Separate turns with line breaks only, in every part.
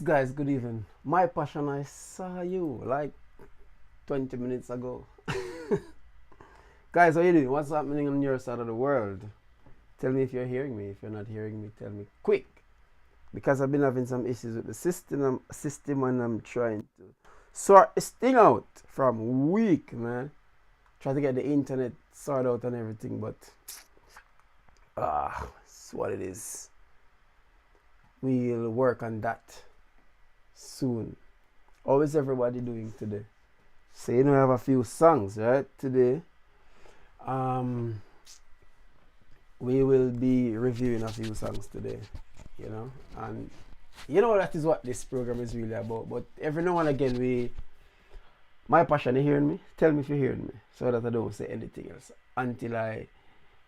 guys, good evening. My passion, I saw you like 20 minutes ago. Guys, how you doing? What's happening on your side of the world? Tell me if you're hearing me. If you're not hearing me, tell me quick. Because I've been having some issues with the system and I'm trying to sort this thing out from week, man. Try to get the internet sorted out and everything, but it's what it is. We'll work on that soon. How is everybody doing today? So I have a few songs, right? Today, we will be reviewing a few songs today, and that is what this program is really about. But every now and again, my passion, you hearing me? Tell me if you're hearing me, so that I don't say anything else until I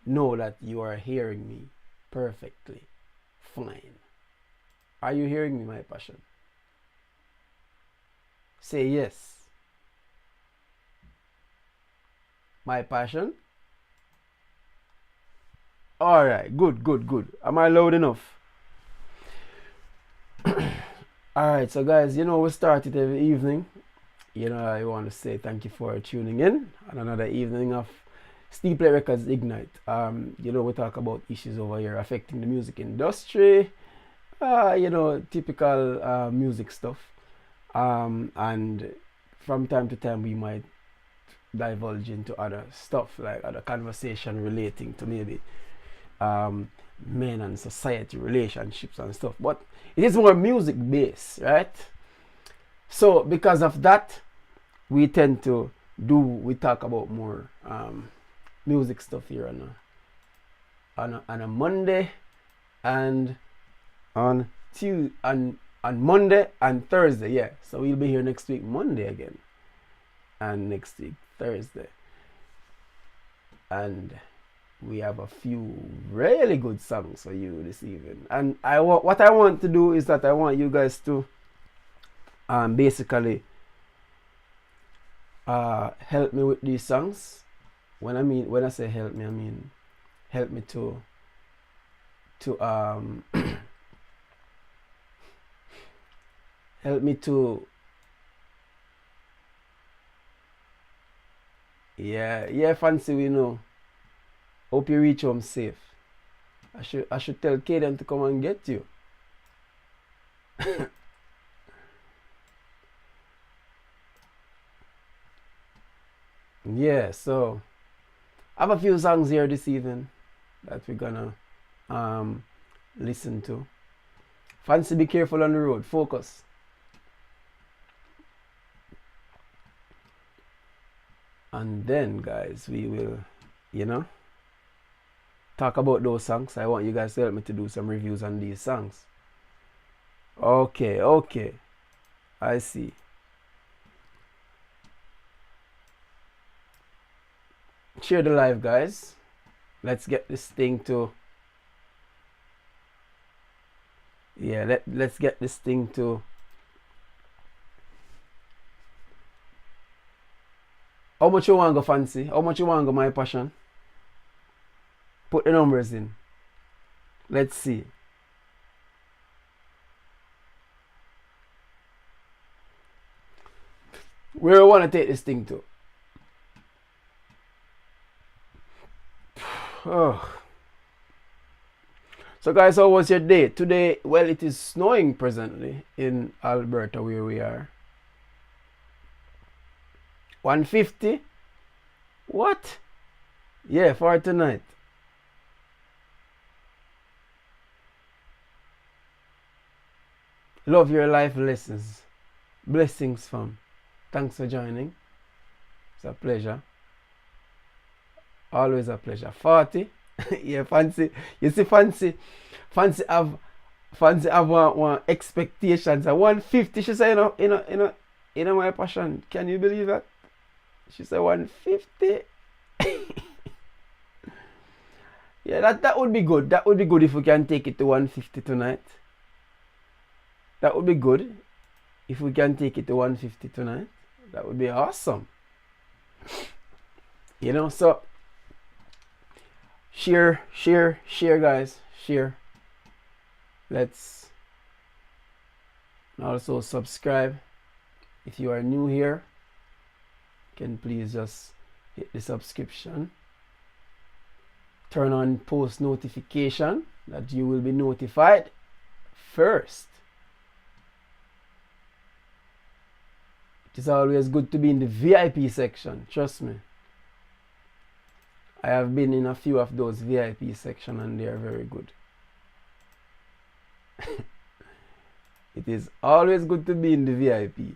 know that you are hearing me perfectly fine. Are you hearing me, my passion? Say yes. My passion? Alright, good. Am I loud enough? Alright, so guys, we start it every evening. I want to say thank you for tuning in on another evening of Steele Records Ignite. We talk about issues over here affecting the music industry. Typical music stuff. And from time to time we might divulge into other stuff, like other conversation relating to maybe men and society relationships and stuff, but it is more music based, right? So because of that, we tend to we talk about more music stuff here on a Monday and on Monday and Thursday. Yeah, so we'll be here next week Monday again and next week Thursday, and we have a few really good songs for you this evening. And what I want to do is that I want you guys to basically help me with these songs. When I say help me, I mean help me to help me to fancy, we know. Hope you reach home safe. I should tell Kaden to come and get you. Yeah, so I have a few songs here this evening that we're gonna listen to. Fancy, be careful on the road. Focus. And then, guys, we will, talk about those songs. I want you guys to help me to do some reviews on these songs. Okay. I see. Share the live, guys. Let's get this thing to... Yeah, let's get this thing to... How much you want to go, Fancy? How much you want to go, My Passion? Put the numbers in. Let's see. Where do I want to take this thing to? Oh. So guys, how was your day? Today, well, it is snowing presently in Alberta where we are. 150? What? Yeah, for tonight. Love your life lessons. Blessings, fam. Thanks for joining. It's a pleasure. Always a pleasure. 40. Yeah, Fancy. You see, Fancy have one expectations. 150. She said, My Passion. Can you believe that? She said 150. Yeah, that would be good. That would be good if we can take it to 150 tonight. That would be good if we can take it to 150 tonight. That would be awesome. So share, guys. Share. Let's And also subscribe. If you are new here, can please just hit the subscription. Turn on post notification that you will be notified first. It is always good to be in the VIP section, trust me. I have been in a few of those VIP sections and they are very good. It is always good to be in the VIP.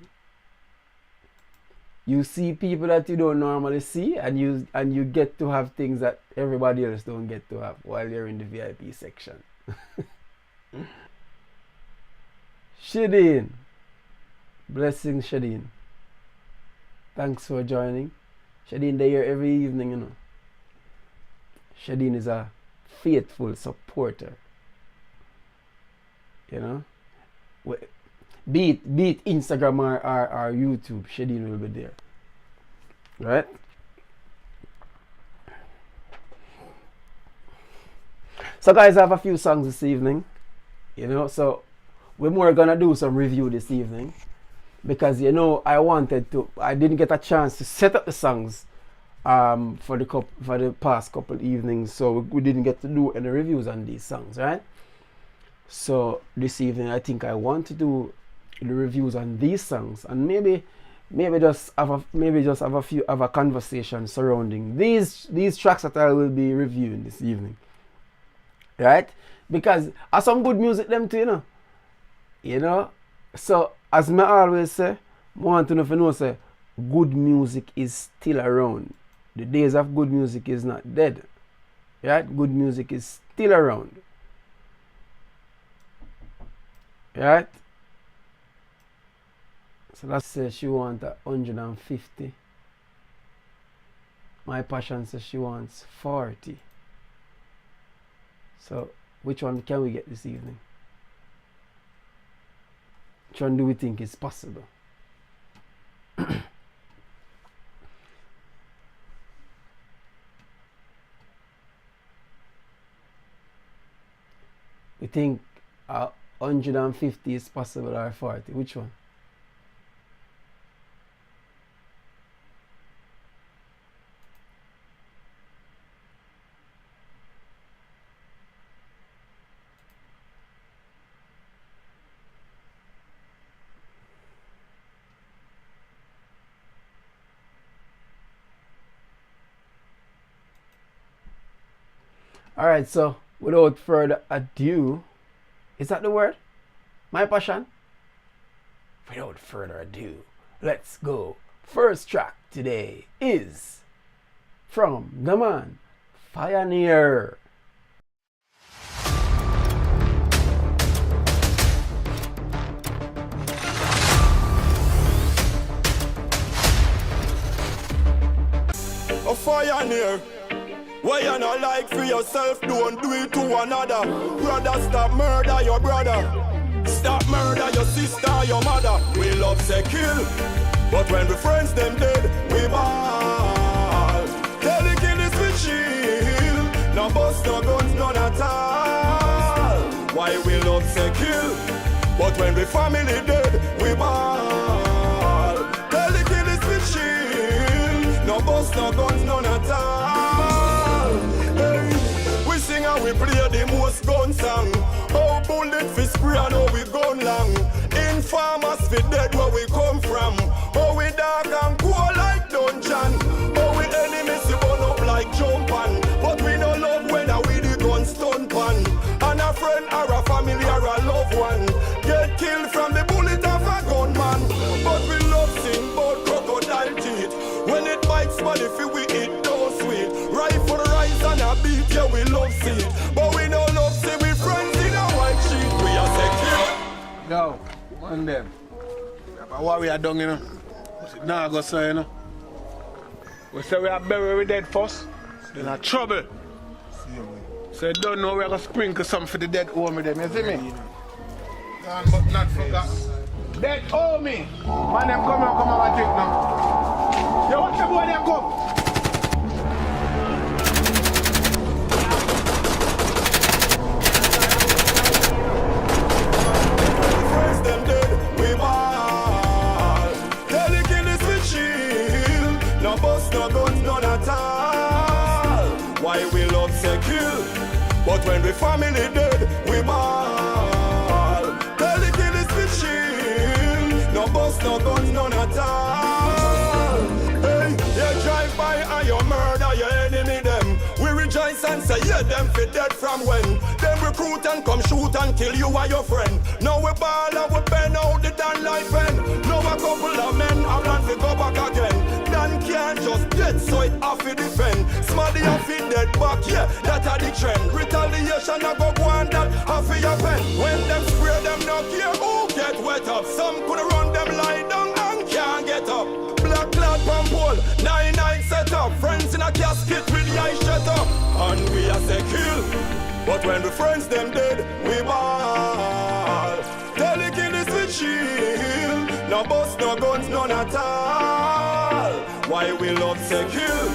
You see people that you don't normally see, and you get to have things that everybody else don't get to have while you're in the VIP section. Shadeen. Blessings, Shadeen. Thanks for joining. Shadeen, they're here every evening, you know. Shadeen is a faithful supporter. You know? Be it Instagram or YouTube, Shadeen will be there. Right? So guys, I have a few songs this evening. You know, so we're more gonna do some review this evening. Because you know I didn't get a chance to set up the songs for the past couple evenings, so we didn't get to do any reviews on these songs, right? So this evening I think I want to do the reviews on these songs, and maybe just have a conversation surrounding these tracks that I will be reviewing this evening, right? Because I some good music them too, you know. So as I always say, I want to know say good music is still around. The days of good music is not dead. Right? Good music is still around. Right? So let's say she wants 150. My passion says she wants 40. So which one can we get this evening? Which one do we think is possible? We think 150 is possible or 40. Which one? Alright, so without further ado, is that the word? My passion? Without further ado, let's go. First track today is from the man, Pioneer.
A pioneer. Why you not like for yourself, don't do it to another. Brother, stop murder your brother. Stop murder your sister, your mother. We love say kill, but when we friends them dead, we ball. Tell the killers we chill, no bust, no guns, none at all. Why we love say kill, but when we family dead, we ball. Tell the killers we chill, no bust, no guns, none at all. We play the most gun song. How bullet fi spray and how we gun long. Informers fi dead where we come from. How we dark and cool like dungeon. How we enemies we burn up like jump on. But we no love when we the gun stun pan. And a friend or a family or a loved one get killed from the bullet of a gunman. But we love sing about crocodile teeth. When it bites body fi we eat those sweet. Rifle rise and a beat, yeah we love see it. But we no love see we friends in a white sheet. We are secure.
Yo, one them. But what we are doing, you know? Now go say, you know? We say we are bury we dead first. Then a trouble. So you don't know we are going to sprinkle something for the dead homie them, you see me? But not forgot. Dead homie! Man them come and drink now. Yo, watch the boy them come.
No bust, no guns, none at all. Why we love say kill, but when we family dead, we ball. Tell the killers to chill. No bust, no guns, none at all. Hey, you drive by and you murder your enemy them. We rejoice and say, yeah, them fit dead from when. Them recruit and come shoot and kill you and your friend. Now we ball and we bend out the Dan life end. Now a couple of men have planned to go back again. Dan can't just dead, so it have to defend. Smarty have to dead back, yeah, that are the trend. Retaliation a go on that have to your pen. When them spray them no care who get wet up. Some could run them lie down and can't get up. Black cloud pump hole, 9-9 set up. Friends in a casket with the eyes shut up. And we a say kill, but when the friends them dead, we ball. Tell the killers we chill. No bust, no guns, none at all. Why we love say kill,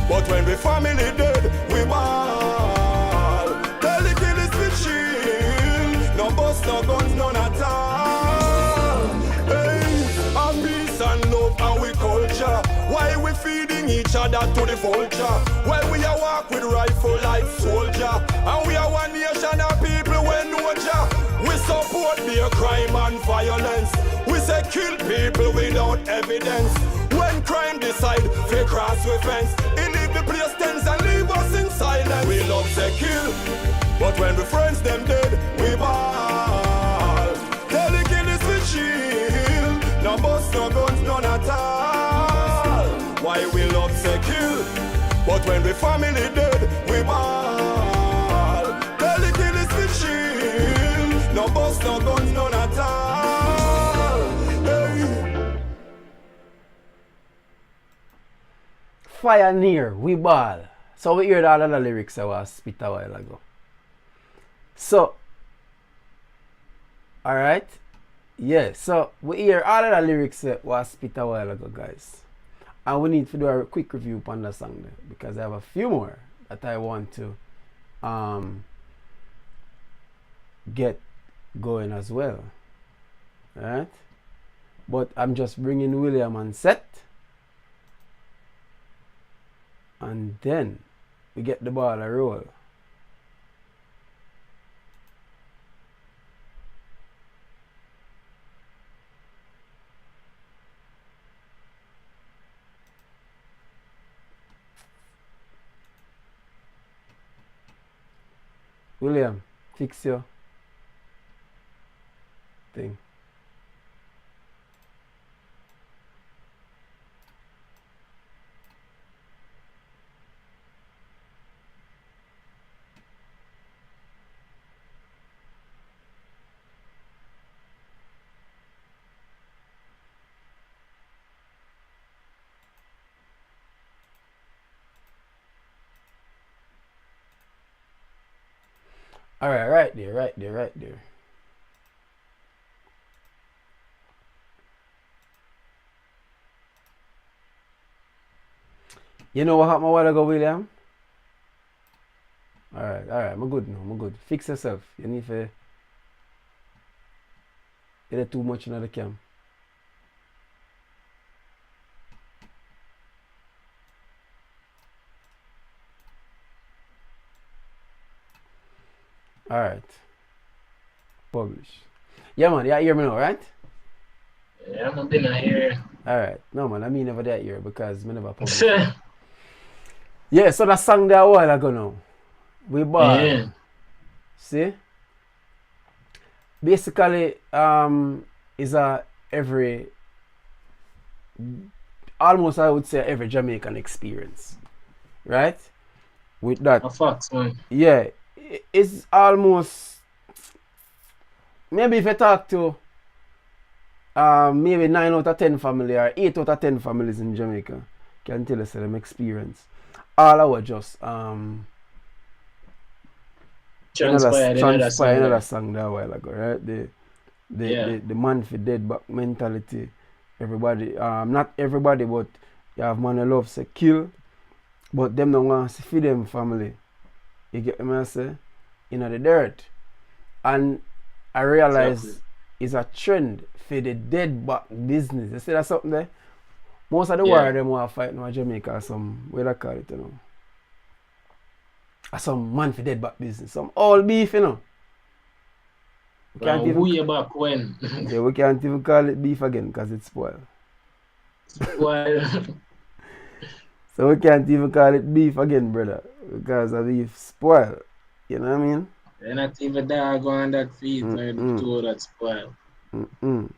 but when we family dead, we ball. Tell the killers we chill. No bust, no guns, none at all. Hey, our peace and love and we culture. Why we feeding each other to the vulture? Why we a walk with rifle like soldier? And we are one nation of people when no ja. We support their crime and violence. We say kill people without evidence. When crime decide, they cross with fence. He leave the place tense and leave us in silence. We love say kill, but when we friends them dead, we ball. Tell the killers we chill. No bust, no guns, none at all. Why we love say kill, but when we family dead, we ball. Tell the killers we chill. No bust, no guns, none at all. Hey.
Fire near, we ball. So we heard all of the lyrics I was spit a while ago. So, alright. Yeah, so we hear all of the lyrics that was spit a while ago, guys. And we need to do a quick review on the song there, because I have a few more that I want to get going as well. Alright? But I'm just bringing William on set. And then we get the ball a roll. William, fix your thing. Alright, right there. You know what happened a while ago, William? Alright, I'm good now, I'm good. Fix yourself. You need to... You did too much in the cam. Alright. Publish. Yeah, man, you hear me now, right?
Yeah, I'm not gonna hear.
Alright. No, man, I mean never that year because me never publish. Yeah, so that song there a while ago now. We bought.
Yeah.
See? Basically, is a every, almost I would say every Jamaican experience. Right? With that.
A facts, man.
Yeah. It's almost, maybe if you talk to maybe 9 out of 10 family or 8 out of 10 families in Jamaica, can tell us them experience. All our just
Transpired
another song there a while ago, right? The man for dead back mentality. Everybody, not everybody, but you have man who love say kill, but them don't want to feed them family. You get me I say? In the dirt. And I realize it's a trend for the dead back business. You see that something there? Most of the
Yeah.
war them want to fight now in Jamaica or some, what I call it, you know. Or some man for dead back business. Some all beef, you know. We can't even,
Way back when.
yeah, we can't even call it beef again because it's spoiled.
Well,
So we can't even call it beef again, brother. Because the beef spoiled. You know what I mean?
they're not even dog on that feet or the
Mm-mm.
two that spoil.
Mm-mm.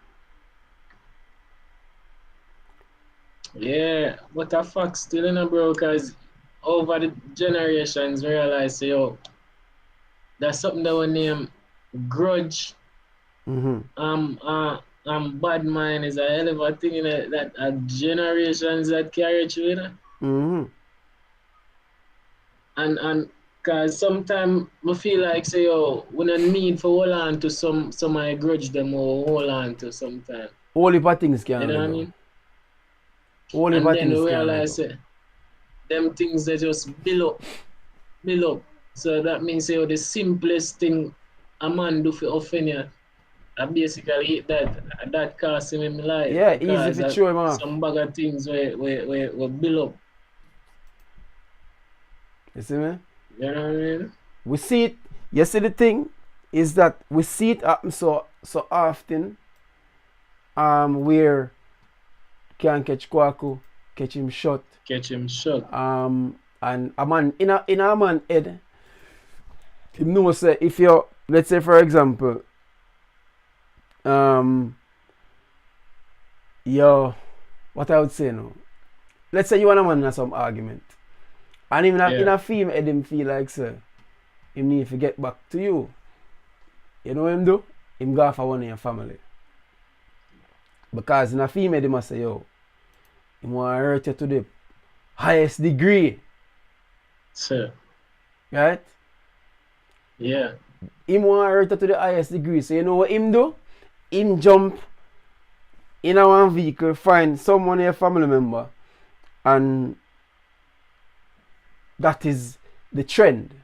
Yeah, but a fact still in a bro, because over the generations realize, yo, that's something that we name grudge.
Mm-hmm.
Bad mind is a hell of a thing in it, that generations that carry through, you know?
Mm-hmm.
And cause sometimes I feel like say yo, we don't need for hold on to some I grudge them or hold on to sometimes.
All heap of things
You
can
know
let
what I
down.
mean?
All heap
And
of
then we
things can let
realize
down.
them things they just build up. So that means yo, the simplest thing a man do for offend you, I basically hit that cost him in life
Yeah, easy
because
for throw him off.
some bag of things we build up.
You see me?
You know what I mean?
We see it. You see the thing is that we see it happen so often. Where can catch Kwaku, catch him shot.
Catch him shot.
And a man in a man head, him know say if you, let's say for example, what I would say now. Let's say you and a man in some argument. And even in a film head him feel like say him need to get back to you. You know what him do? Him go for one of your family. Because in a female, they must say, yo, he want to hurt you to the highest degree.
Sir.
Right?
Yeah.
Him want to hurt you to the highest degree. So you know what him do? Him jump in a one vehicle, find someone, a family member, and that is the trend,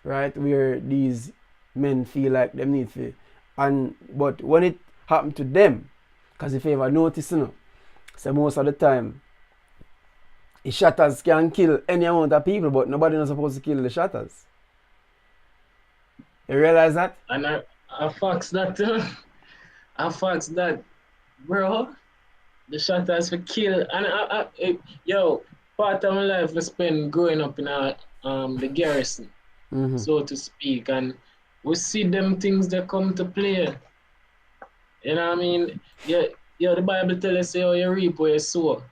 right? Where these men feel like them need to. But when it happened to them, because if you ever notice, you know, so most of the time, the shatters can kill any amount of people, but nobody is supposed to kill the shatters. You realize that?
And I fax that, bro, the shatters for kill. And yo, part of my life I spent growing up in the garrison, so to speak, and we see them things that come to play. You know what I mean? Yeah, the Bible tells us say, oh, you reap where you sow.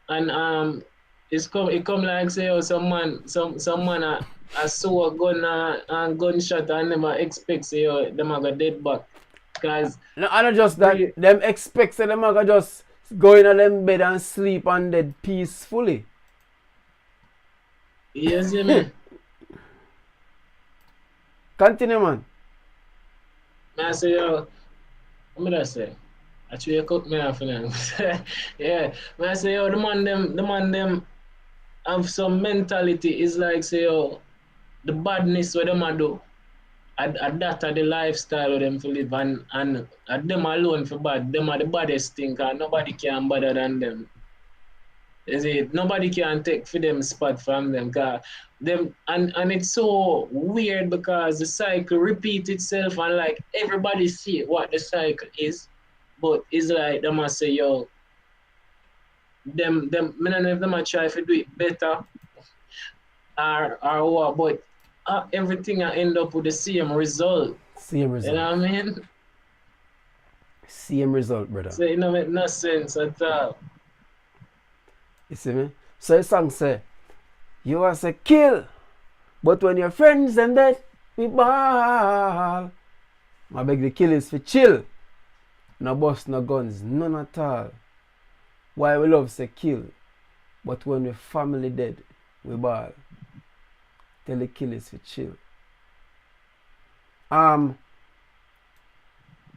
And it come like say, oh, some man a sow a gun and gunshot and never expect say, oh, them a go dead back. Cause
no, I not just that them expect say them a just go in on them bed and sleep and dead peacefully.
you see me?
Continue, man.
I say, yo, what did I say? Actually, you cut me off now. Yeah. When I say, yo, the man them have some mentality. It's like, say, yo, the badness what them a do. At that are the lifestyle of them to live and at them alone for bad. Them are the baddest thing and nobody can better than them. Is it? Nobody can take for them spot from them. Cause them and it's so weird because the cycle repeats itself and like everybody see what the cycle is. But it's like them must say, yo, I don't know if them might try to do it better or what, but everything I end up with the same result.
Same result.
You know what I mean?
Same result, brother.
So it don't make no sense at all.
You see me? So the song say, you are say kill, but when your friends them dead, we ball. I beg the killers for chill. No bust, no guns, none at all. Why we love say kill, but when the family dead, we ball. Tell the killers to chill.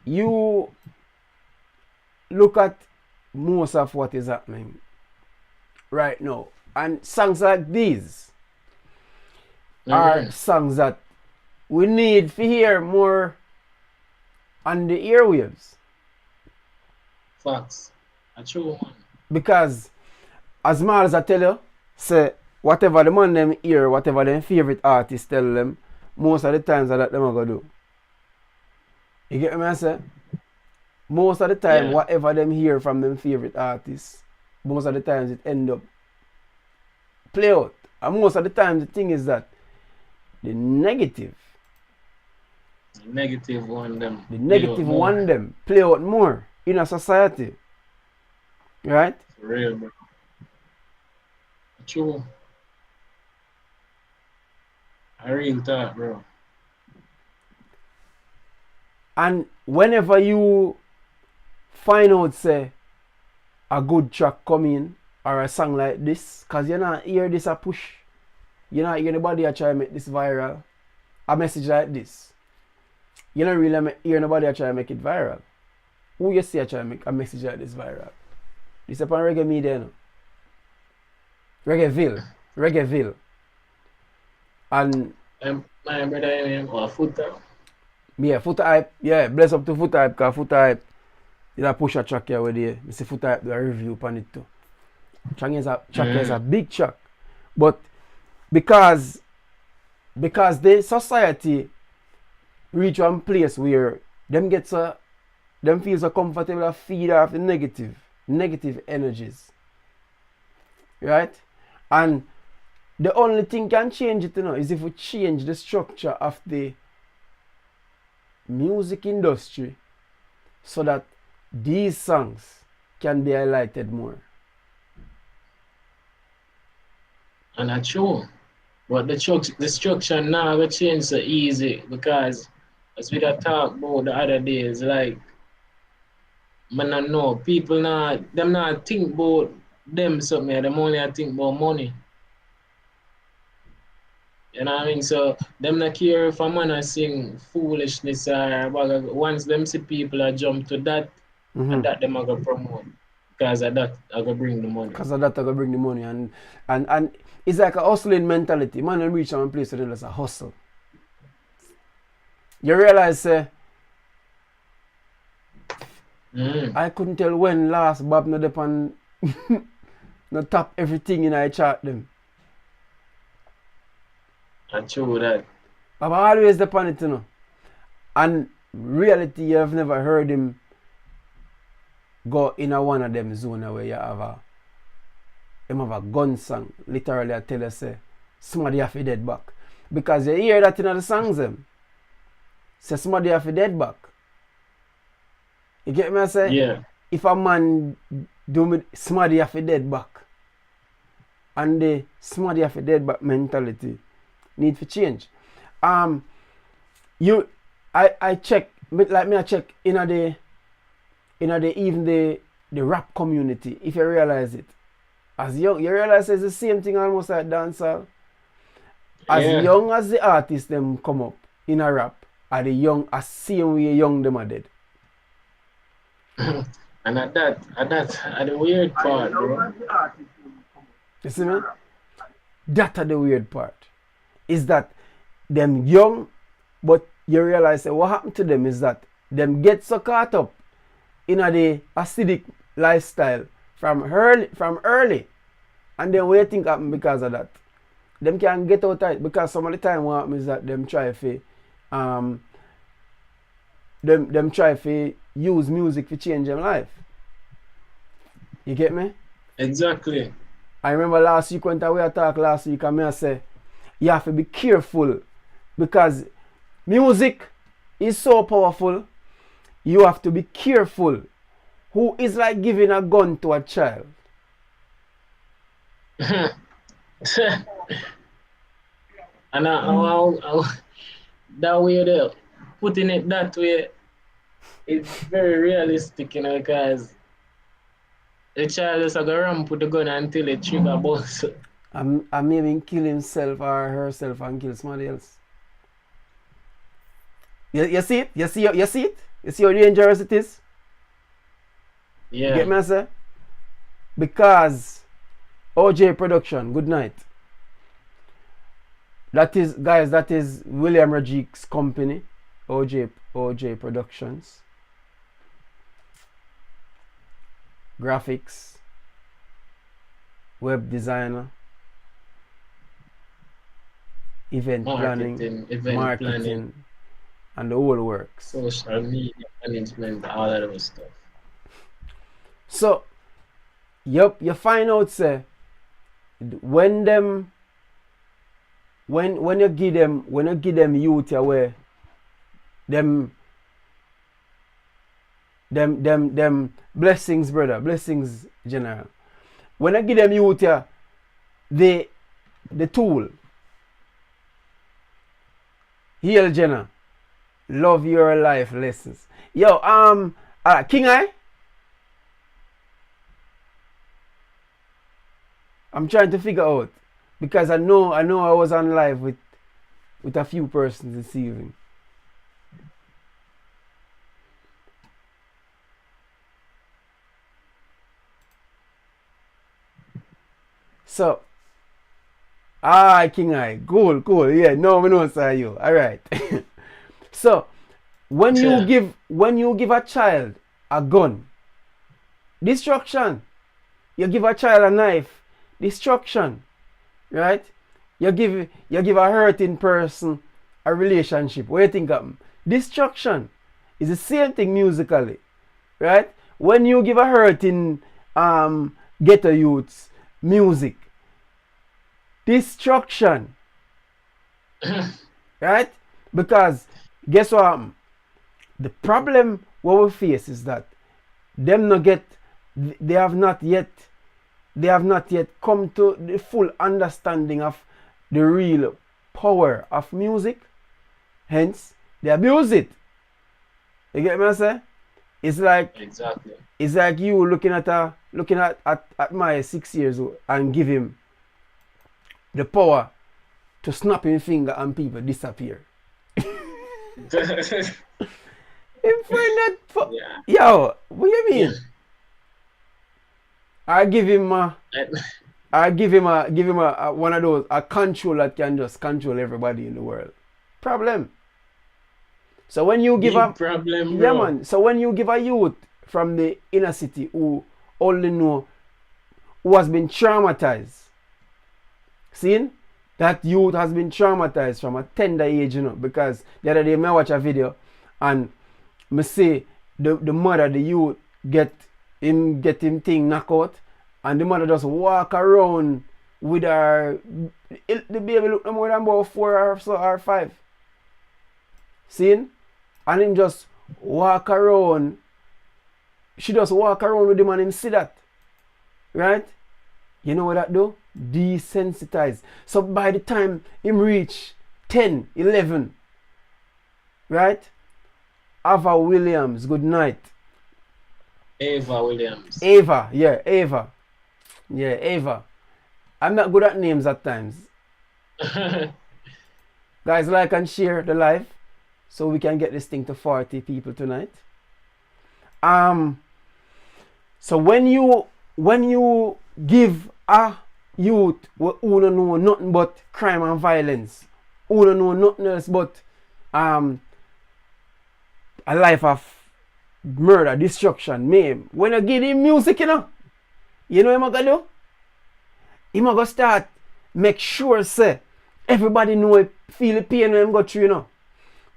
You look at most of what is happening right now, and songs like these are songs that we need to hear more on the airwaves.
Facts. A true one.
Because as mal as I tell you, say whatever the man them hear, whatever them favorite artist tell them, most of the times that them are gonna do. You get me I say? Most of the time,
Yeah.
whatever them hear from them favorite artists, most of the times it end up play out. And most of the time the thing is that the negative
Negative one them.
The negative one them play out more in a society. Right?
For real, bro. True. I real talk, bro.
And whenever you find out, say, a good track coming or a song like this, because you not hear this a push, you not hear nobody a try to make this viral, a message like this, you don't really hear nobody a try to make it viral. Who you see a try to make a message like this viral? This is upon reggae media, no? Reggaeville. And
My brother, or Footer.
yeah, Footer Hype, yeah, bless up to Footer Hype, because Footer Hype, you push a track here with you. I see Footer Hype do a review upon it too. Track is a big track. But because the society reach one place where them feel so comfortable to feed off the negative energies. Right? And the only thing can change it, is if we change the structure of the music industry so that these songs can be highlighted more.
And that's true. But the structure now will change so easy because as we talk about the other days, like man I know people them not think about them something, them only think about money. You know what I mean? So them not care if a man a sing foolishness or once them see people a jump to that, and that them a go promote. Because of that I go bring the money.
Because of that I go bring the money and it's like a hustling mentality. Man will reach one place and it's a hustle. You realize I couldn't tell when last Bob no depend no top everything in I chart them.
And true that.
Bob always depend it, And reality you have never heard him go in a one of them zone where you have a gun song. Literally I tell you say somebody have to dead back. Because you hear that in the songs them. Say somebody have to dead back. You get me I say?
Yeah.
If a man do me somebody have to dead back. And the somebody have to dead back mentality need to change. I check I check in the rap community, if you realize it. As young, you realize it's the same thing almost like dancehall. As young as the artists them come up in a rap, are the young as same way young them are dead.
And at the weird part, bro.
You see me? That are the weird part. Is that them young, but you realize that what happened to them is that them get so caught up in the acidic lifestyle from early. And then what you think happen because of that? Them can get out of it because some of the time what happens is that them try to use music to change their life. You get me?
Exactly.
I remember last week when we talked last week and I say you have to be careful because music is so powerful. You have to be careful. Who is like giving a gun to a child?
And that way there, putting it that way, it's very realistic, because the child is going to run put the gun until it trigger bounce.
And maybe kill himself or herself and kill somebody else. You see it? You see it? You see how dangerous it is?
Yeah.
You get me, I say? Because OJ Production, good night. That is William Rajik's company, OJ Productions. Graphics, web designer, event planning,
event planning,
marketing, and the whole works.
social media management, all of those stuff.
So, you find out say when you give them youth away, them blessings, brother, blessings, general. When I give them youth the tool, heal, Jenna, love your life lessons. Yo, King I, I'm trying to figure out because I know I was on live with a few persons this evening. So, King I, cool, yeah, no, we know sir you. Alright. So when you give a child a gun, destruction. You give a child a knife, destruction. Right? You give a hurting person a relationship. What do you think of? Destruction. It's the same thing musically. Right? When you give a hurting ghetto youths music, destruction. Right? Because guess what? The problem what we face is that they have not yet come to the full understanding of the real power of music. Hence, they abuse it. You get what I say? It's like
exactly.
It's like you looking at my 6 years old and give him the power to snap his finger and people disappear. If we're not yo, what you mean? I give him a one of those a control that can just control everybody in the world. Problem. So when you give a
problem, bro.
yeah man. So when you give a youth from the inner city who only know who has been traumatized, seeing that youth has been traumatized from a tender age, you know, because the other day I watch a video and me see the mother, the youth get him thing knocked out and the mother just walk around with her, the baby look no more than about 4 or 5. Seeing? And him just walk around. She just walk around with him and him see that. Right? You know what that do? Desensitize. So by the time him reach 10, 11, right? Ava Williams, good night.
Ava Williams.
Ava. Yeah, Ava. I'm not good at names at times. Guys, like and share the live so we can get this thing to 40 people tonight. So when you give a youth who don't know nothing but crime and violence, who don't know nothing else but a life of murder, destruction, maim, when you give him music, you know what I'm gonna do? He's gonna start make sure say everybody know feel the pain when him go through, you know.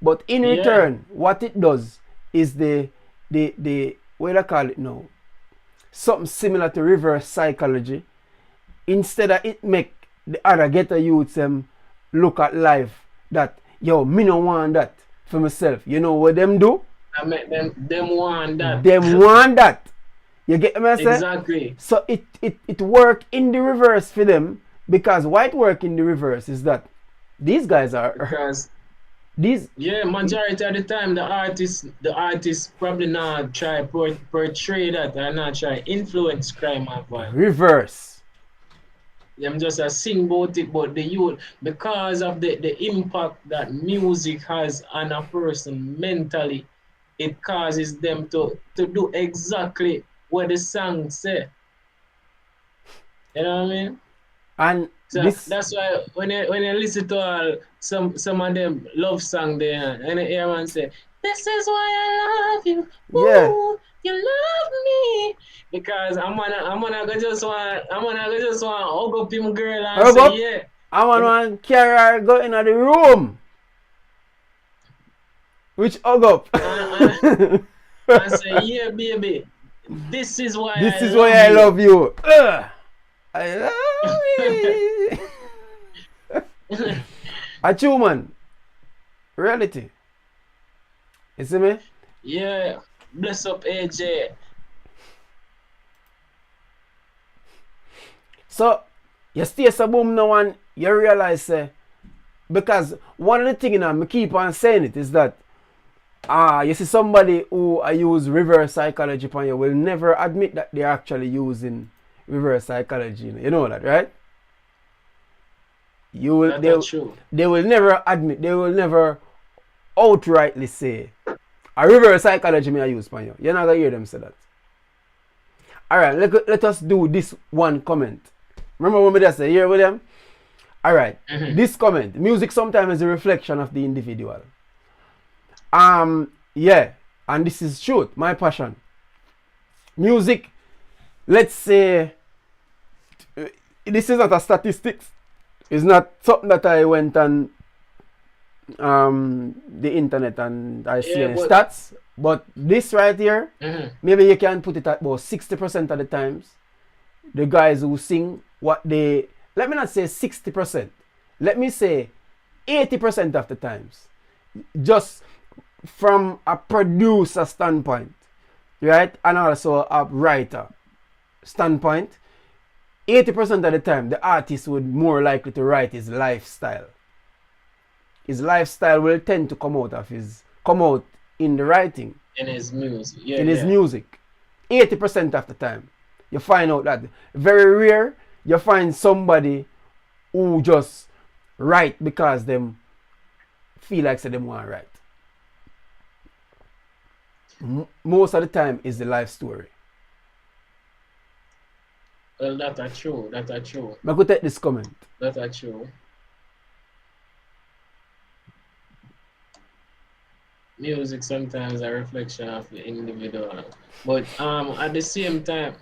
But in return, what it does is the what do I call it now? Something similar to reverse psychology. Instead of it make the other ghetto youths look at life that yo, me no want that for myself. You know what them do?
I make them want that.
Them want that. You get me?
Exactly.
So it work in the reverse for them, because why it work in the reverse is that these guys are
majority of the time the artist probably not try portray that and not try influence crime and violence.
Reverse.
Them just sing about it, but the youth, because of the impact that music has on a person mentally, it causes them to do exactly what the song say. You know what I mean?
And
so that's why when you listen to some of them love song there and you hear man say, This is why I love you.
Yeah.
Ooh, you love me. Because I'm gonna go just want hug up him girl and
Hurry
say,
up.
yeah.
I want one carry her go in the room. Which hug up?
And, and say, yeah, baby. This is why
This
I
is why
love
I
you.
love you. I love you. A true man. Reality. You see me?
Yeah. Bless up AJ.
So you stay so boom now and you realize because one of the things I keep on saying it is that you see somebody who use reverse psychology upon you will never admit that they're actually using reverse psychology. You know that, right?
That's true.
They will never admit, they will never outrightly say a reverse psychology may I use upon you. You're not gonna hear them say that. Alright, let us do this one comment. Remember when we just say here, William? Alright, this comment. Music sometimes is a reflection of the individual. Yeah, and this is truth, my passion. Music, let's say, this is not a statistics. It's not something that I went on the internet and I see any stats. But this right here, maybe you can put it at about 60% of the times. The guys who sing what they, let me not say 60%. Let me say 80% of the times. Just from a producer standpoint, right? And also a writer standpoint, 80% of the time, the artist would more likely to write his lifestyle. His lifestyle will tend to come out in the writing.
In his music. Yeah,
in his music. 80% of the time. You find out that. Very rare, you find somebody who just write because them feel like they want to write. Most of the time is the life story.
Well, that's true. That's true.
I could take this comment.
That's true. Music sometimes a reflection of the individual. But at the same time,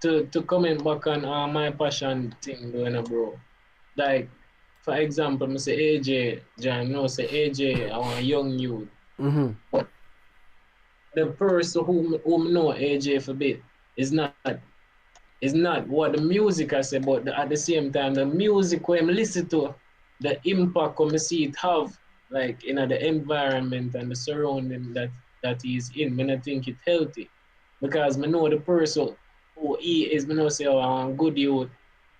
to comment back on my passion thing doing bro. Like for example, I say AJ, John, say AJ, I want young youth. But the person whom know AJ for bit is not what the music I say, but at the same time the music when I listen to, the impact I see it have like in the environment and the surrounding that he's in. I think it's healthy. Because I know the person who he is, I know say I'm good youth,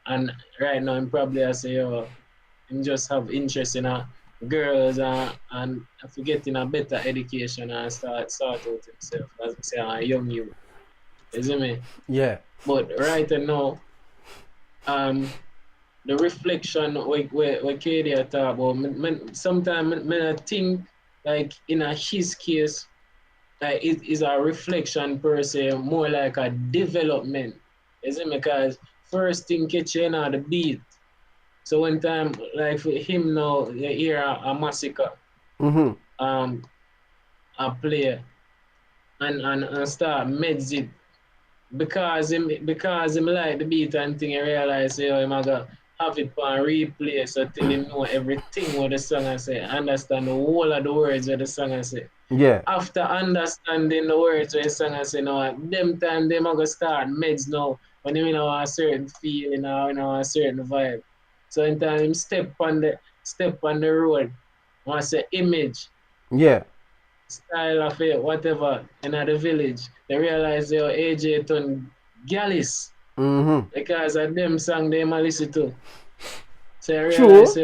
and right now I'm probably I say him just have interest in girls and forgetting a better education and start out himself as I say a young youth. You see me?
Yeah.
But right now, the reflection where Katie talk about, sometimes I think like in his case, like it is a reflection per se, more like a development. You see me? Because first thing catch you the beat. So one time, like for him now, you hear a massacre, a player, and start meds it because him like the beat and thing. You realize him gonna have it on replay so till him know everything what the song I say, understand the whole of the words of the song I say.
Yeah.
After understanding the words of the song I say, now them time them gonna start meds now when you know a certain feeling or you know a certain vibe. So in time him step on the road, I say image.
Yeah.
Style of it, whatever, in the village, they realize your AJ turn gallus because of them song they might listen to. So I realize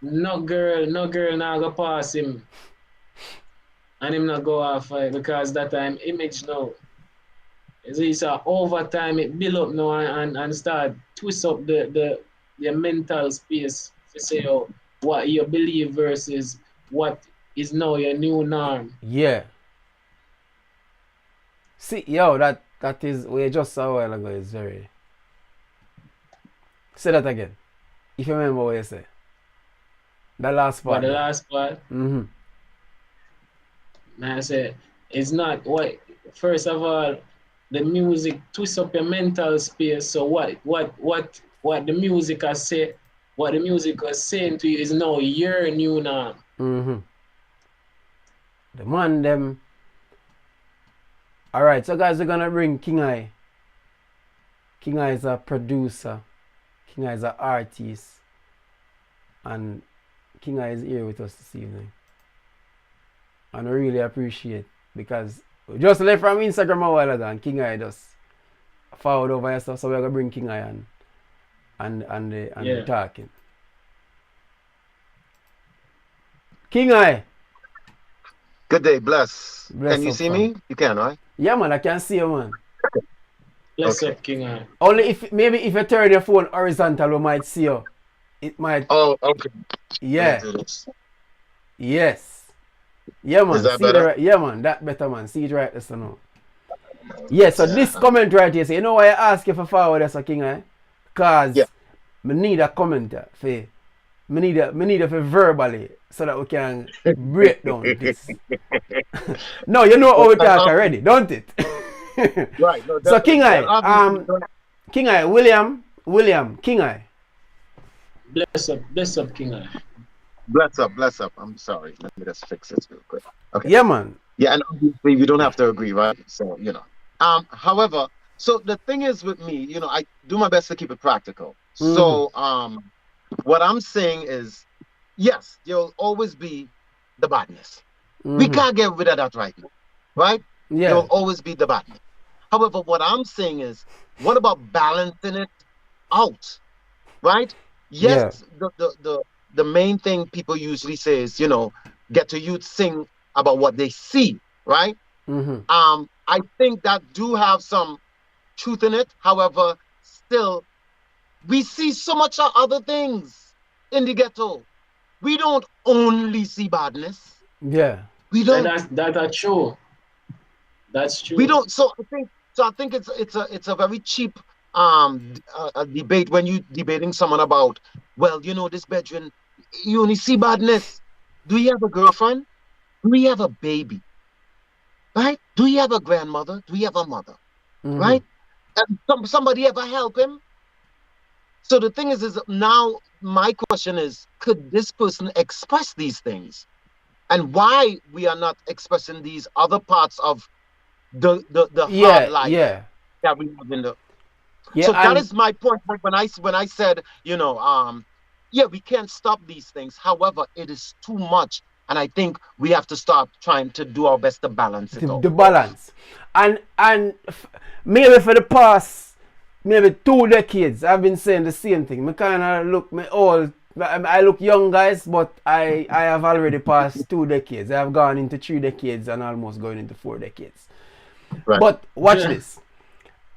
no girl now go pass him and him not go off because that time image now. It's over time it build up now and start twist up the mental space to say what you believe versus what is now your new norm.
Yeah. See, yo, that is we just saw a while ago is very. Say that again. If you remember what you said. The last part.
The last part. Man, I say it's not what. First of all, the music twists up your mental space. So what the music has say, what the music was saying to you is now your new norm.
Mm-hmm. The man them. All right, so guys, we're gonna bring King I. King I is a producer. King I is an artist, and King I is here with us this evening. And I really appreciate because we just left from Instagram a while ago, and King I just forward over your stuff, so we're gonna bring King I and talking. King I.
Good day, bless.
Bless
Can you
up,
see
fam.
me? You can, right?
Yeah, man, I can see you, man.
Bless
Okay.
up, King I.
Only if you turn your phone horizontal, we might see you. It might.
Oh, okay.
Yeah.
Let me do this.
Yes. Yeah, man.
Is that
See the
better?
right. Yeah, man. That better, man. See it right there, so now. Yeah. So
Yeah.
this comment right here, so you know why I ask you for forward as a King, eh? Cause
Yeah.
me need a comment for. Me need a for verbally so that we can break down this. No, you know how we talk already, don't it?
Right. No,
So King I,
obviously,
King I, William, King I.
Bless up, King I.
bless up. I'm sorry. Let me just fix this real quick. Okay.
Yeah, man.
Yeah, and obviously we don't have to agree, right? So, however, so the thing is with me, I do my best to keep it practical. So, what I'm saying is, yes, there'll always be the badness. We can't get rid of that right now, right?
Yeah.
There'll always be the badness. However, what I'm saying is, what about balancing it out, right? Yes, the main thing people usually say is, get to youth sing about what they see, right? I think that do have some truth in it. However, still, we see so much of other things in the ghetto. We don't only see badness.
Yeah.
We don't.
That's true. That's true.
We don't. So I think it's a very cheap a debate when you debating someone about, well, this bedroom, you only see badness. Do you have a girlfriend? Do you have a baby? Right? Do you have a grandmother? Do you have a mother? Right? And somebody ever help him? So the thing is now my question is, could this person express these things? And why we are not expressing these other parts of the hard life that we have in the.
Yeah,
so that is my point when I said, we can't stop these things. However, it is too much. And I think we have to start trying to do our best to balance it out.
The balance. And maybe for the past maybe 2 decades, I've been saying the same thing. I look young, guys, but I have already passed 2 decades. I have gone into 3 decades and almost going into 4 decades.
Right.
But watch this.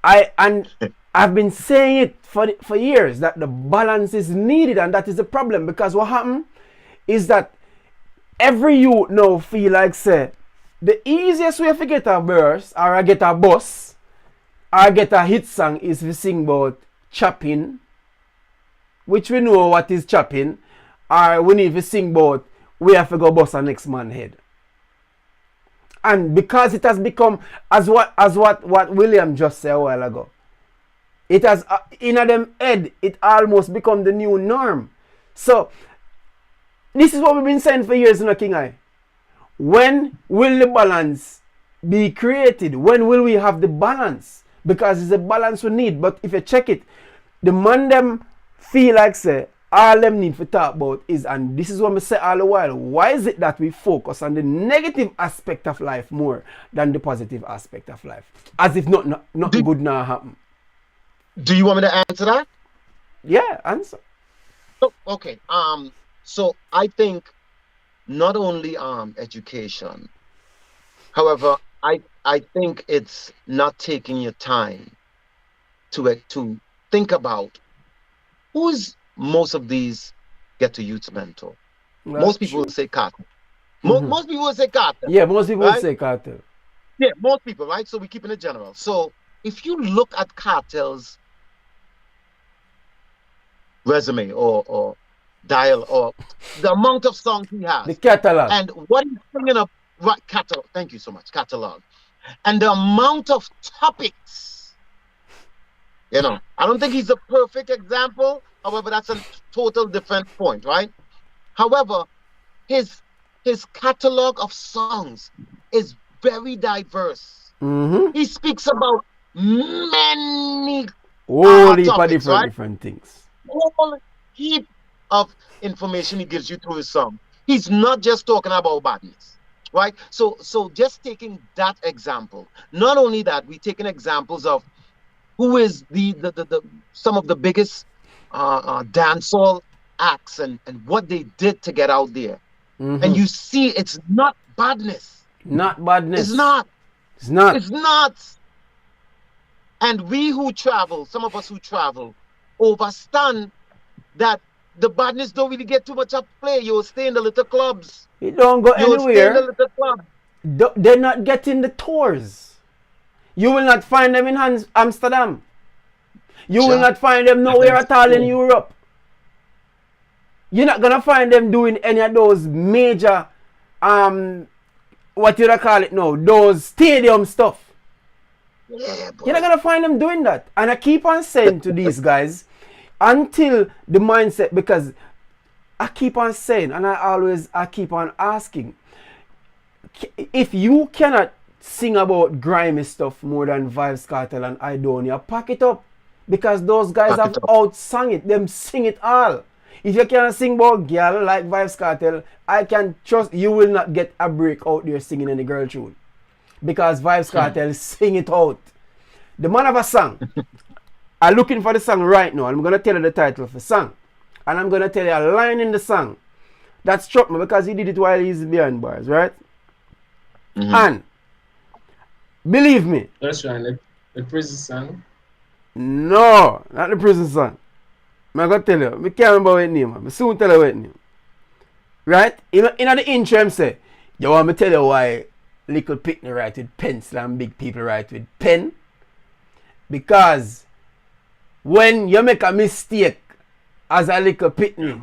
I've been saying it for years that the balance is needed, and that is the problem, because what happened is that every youth now feel like say the easiest way to get a verse or I get a bus or get a hit song is to sing about chopping, which we know what is chopping, or we need to sing about we have to go bust our next man head. And because it has become as what William just said a while ago, it has in them head, it almost become the new norm. So this is what we've been saying for years in King I. When will the balance be created? When will we have the balance? Because it's a balance we need. But if you check it, the man them feel like say all them need to talk about is, and this is what we say all the while, why is it that we focus on the negative aspect of life more than the positive aspect of life? As if nothing good now happen.
Do you want me to answer that?
Yeah, answer.
Oh, okay. So I think not only education, however, I think it's not taking your time to think about who's most of these get to youth mentor.
That's
most people
true.
will say cartel. Most people will say cartel.
Yeah, most people
right?
would say cartel.
Yeah, most people, right? So we're keeping it general. So if you look at cartel's resume or dial or the amount of songs he has
The catalog.
and what he's singing right, catalog. Thank you so much, catalog. And the amount of topics, I don't think he's a perfect example. However, that's a total different point, right? However, his catalog of songs is very diverse. He speaks about many
Whole heap of
topics, right?
different things.
Whole heap of information he gives you through his song. He's not just talking about badness, right? So just taking that example. Not only that, we're taking examples of who is the some of the biggest dancehall acts and what they did to get out there. And you see, it's not badness.
Not badness.
It's not.
It's not.
It's not. And we who travel, some of us who travel, understand that the badness don't really get too much of play. You'll stay in the little clubs.
It don't go
You'll stay in the
anywhere.
little clubs.
They're not getting the tours. You will not find them in Amsterdam. You will not find them nowhere at all in Europe. You're not gonna find them doing any of those major, what you call it now, those stadium stuff.
Yeah,
You're not gonna find them doing that. And I keep on saying to these guys, until the mindset, because I keep on saying, and I keep on asking, if you cannot sing about grimy stuff more than Vybz Kartel and Idonia, pack it up. Because those guys have outsung it. Them sing it all. If you can't sing about girl like Vybz Kartel, I can trust you will not get a break out there singing any girl tune. Because Vybz Kartel sing it out. The man of a song. I'm looking for the song right now. I'm going to tell you the title of the song. And I'm going to tell you a line in the song that struck me because he did it while he's behind bars, right? And believe me.
That's right. The prison song.
No, not the prison song. I'm going to tell you. I can't remember what name. I soon tell you what name. Right? In the intro, I'm say, you want me to tell you why little picnic write with pencil and big people write with pen? Because when you make a mistake as a little picnic,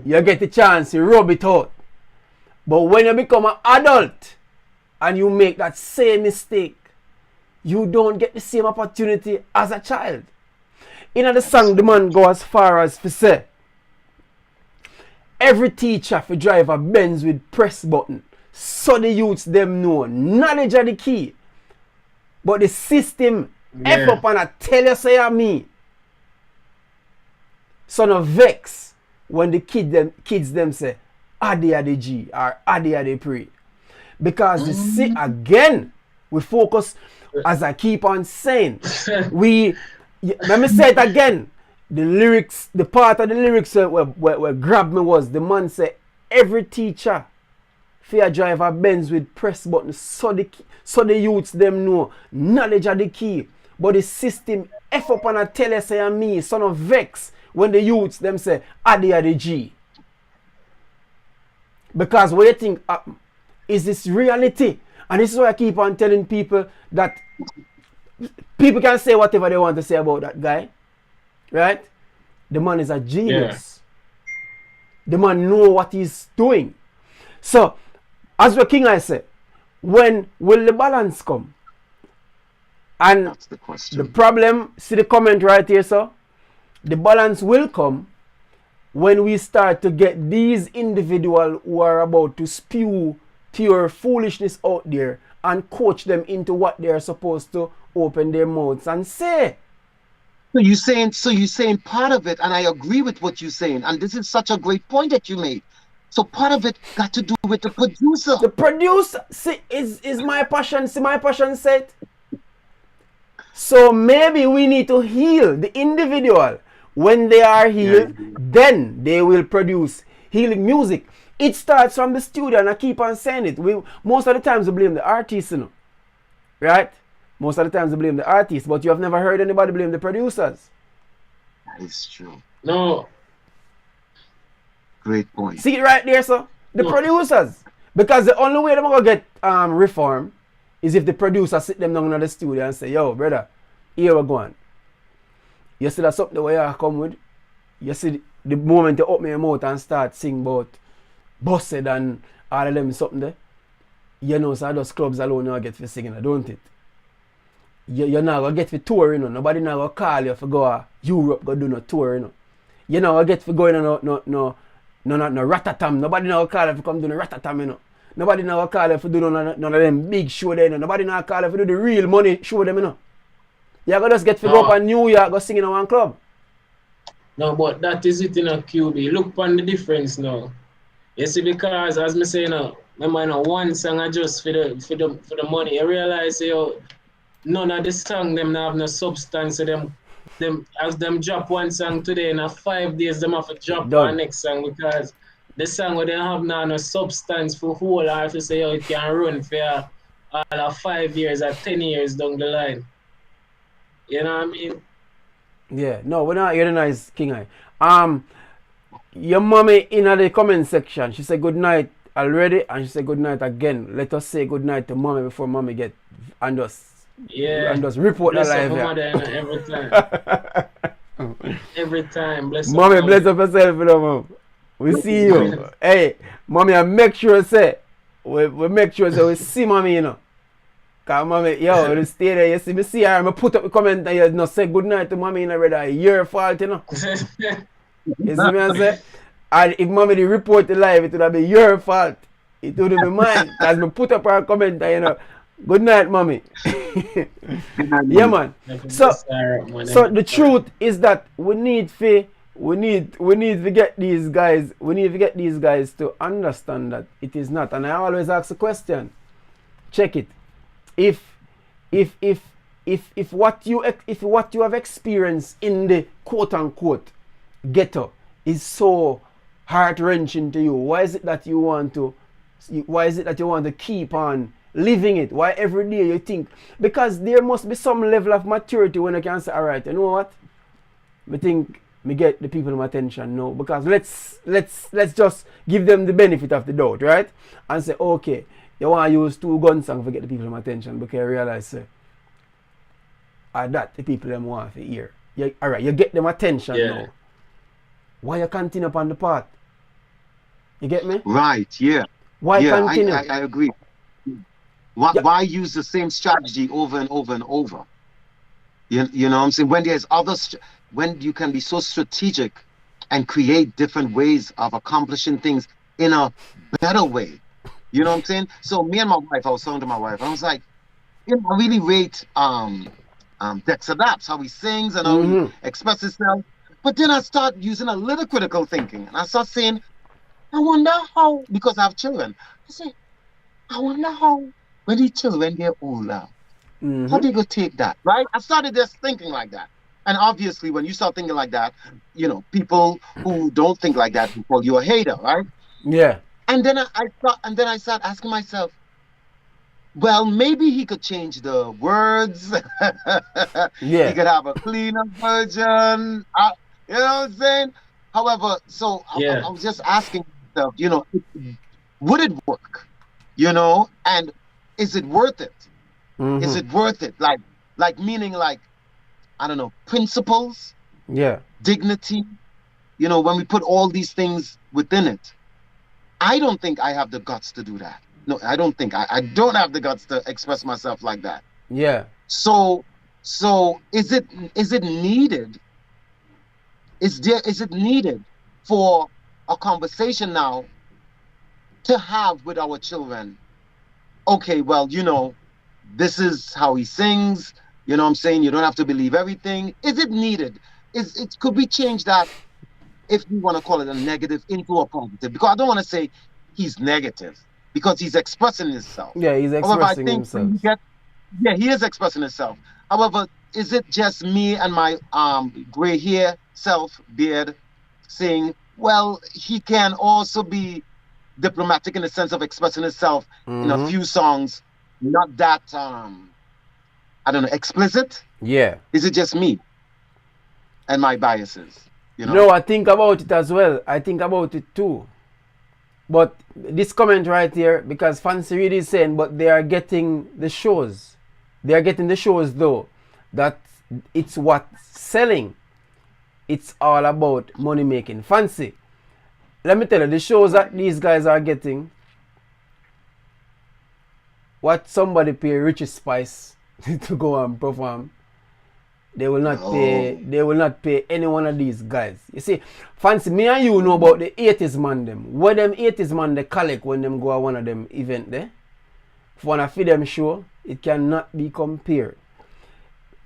you get a chance to rub it out. But when you become an adult and you make that same mistake, you don't get the same opportunity as a child. In the song, the man go as far as to say, every teacher for drive a Benz with press button, so the youths them know knowledge are the key. But the system F up and I tell you say me. So no vex when the kids them say Adi are the G or Adi are the pre. Because you see again, we focus, as I keep on saying, let me say it again. The lyrics, the part of the lyrics where grab me was the man said every teacher fear drive a Benz with press buttons so the youths them know knowledge are the key. But the system F up and I tell you say me, son of vex when the youths them say Adi are the G. Because what you think is this reality? And this is why I keep on telling people that people can say whatever they want to say about that guy. Right? The man is a genius. The man know what he's doing. So, as the king I said, when will the balance come? And
That's the question.
the problem, see the comment right here, sir? The balance will come when we start to get these individuals who are about to spew pure foolishness out there and coach them into what they are supposed to open their mouths and say.
So you're saying part of it, and I agree with what you're saying, and this is such a great point that you made. So part of it got to do with the producer.
The producer, see, is my passion. See my passion set. So maybe we need to heal the individual. When they are healed, then they will produce healing music. It starts from the studio, and I keep on saying it. Most of the times we blame the artists, you know. Right? Most of the times we blame the artists, but you have never heard anybody blame the producers.
That is true.
No.
Great point.
See it right there, sir? The producers. Because the only way they're going to get reform is if the producer sit them down in the studio and say, yo, brother, here we're going. You see that something where you come with? You see the moment you open your mouth and start sing about busted and all of them something there? You know, so those clubs alone now get for singing, don't it? You're not gonna get for tour, you know. Nobody now gonna call you for go to Europe, go do no tour, you know. You know, get for going no ratatam. Nobody now call you for come do no ratatam, you know. Nobody now call you for do none of them big show there, you know. Nobody now call you for do the real money show them, you know. You gotta just get for go up in New York, go sing in one club.
No, but that is it in a QB. Look upon the difference now. You see, because as me say now, remember now one song I just for the money. You realize none of the song them have no substance. So them as them drop one song today in 5 days, them have to drop one next song because the song where they have now no substance for whole. I have to say it can run for all of 5 years or 10 years down the line. You know what I mean?
Yeah, no, we're not hearing nice King Eye. Your mommy in the comment section, she said good night already and she said good night again. Let us say good night to mommy before mommy get and just report the live here.
Every time. Every time. Bless
mommy, bless up yourself, you know, mom. We see you. Hey, mommy, I make sure say we make sure say we see mommy, you know. Cause mommy, yo, you stay there, you see me see her, I put up a comment and you say good night to mommy in a your fault, you know. You see me I say? And if mommy did report the live, it would have been your fault. It would have been mine. Because me put up her comment and, you know, good night, mommy. Yeah, man. So the truth is that we need to get these guys to understand that it is not. And I always ask the question, check it. If what you have experienced in the quote unquote ghetto is so heart-wrenching to you, why is it that you want to keep on living it? Why every day you think? Because there must be some level of maturity when you can say, all right, you know what? I think me get the people my attention now, because let's just give them the benefit of the doubt, right? And say, okay, you want to use 2 gun songs to get the people my attention, because you realize that the people them want to hear. All right, you get them attention now. Why you continue upon the path? You get me?
Right, yeah.
Why continue?
I agree. Why use the same strategy over and over and over? You know what I'm saying? When there's when you can be so strategic and create different ways of accomplishing things in a better way. You know what I'm saying? So me and my wife, I was talking to my wife, I was like, I really rate Dexter Daps, how he sings and how he expresses himself. But then I start using a little critical thinking. And I start saying, I wonder how, because I have children. I say, I wonder how, when these children get older, how they go take that, right? I started just thinking like that. And obviously, when you start thinking like that, you know, people who don't think like that will call you a hater, right?
Yeah.
And then I start asking myself, well, maybe he could change the words.
Yeah.
He could have a cleaner version. You know what I'm saying? However, so I was just asking myself, you know, would it work? You know, and is it worth it? Is it worth it? Like meaning like, I don't know, principles, dignity. You know, when we put all these things within it, I don't think I have the guts to do that. No, I don't think I don't have the guts to express myself like that.
Yeah.
So is it needed? Is it needed for a conversation now to have with our children? Okay, well, you know, this is how he sings. You know what I'm saying? You don't have to believe everything. Is it needed? Could we change that, if we want to call it a negative, into a positive? Because I don't want to say he's negative, because he's expressing himself.
Yeah, he's expressing himself.
He is expressing himself. However, is it just me and my gray hair self, beard, saying, well, he can also be diplomatic in the sense of expressing himself in a few songs, not that, I don't know, explicit?
Yeah.
Is it just me and my biases? You know?
No, I think about it as well. I think about it too. But this comment right here, because Fancy Reed is saying, but they are getting the shows. They are getting the shows though. That it's what's selling. It's all about money making. Fancy, let me tell you, the shows that these guys are getting, what somebody pay Richie Spice to go and perform, they will not pay.
No.
They will not pay any one of these guys. You see, fancy me and you know about the 80s man them. What them 80s man they collect when them go to one of them event there. For one of them show, it cannot be compared.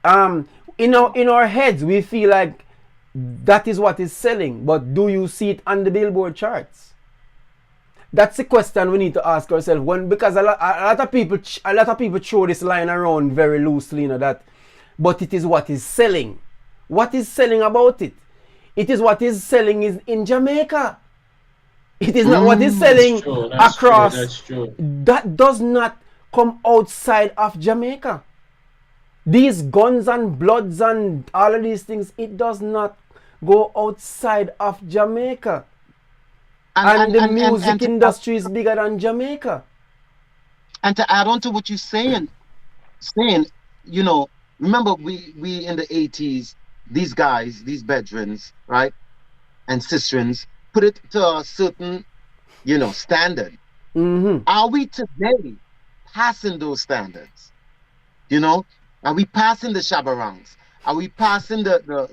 In our heads we feel like that is what is selling, but do you see it on the Billboard charts? That's the question we need to ask ourselves. When, because a lot of people throw this line around very loosely, you know, that, but it is what is selling. What is selling about it? It is what is selling is in Jamaica. It is not what is selling
That's
across.
True, that's true.
That does not come outside of Jamaica. These guns and bloods and all of these things, it does not go outside of Jamaica. And the music industry is bigger than Jamaica.
And to add on to what you're saying, you know, remember we in the 80s, these guys, these veterans, right, and sisterins, put it to a certain, you know, standard. Are we today passing those standards? You know, are we passing the Shabarangs? Are we passing the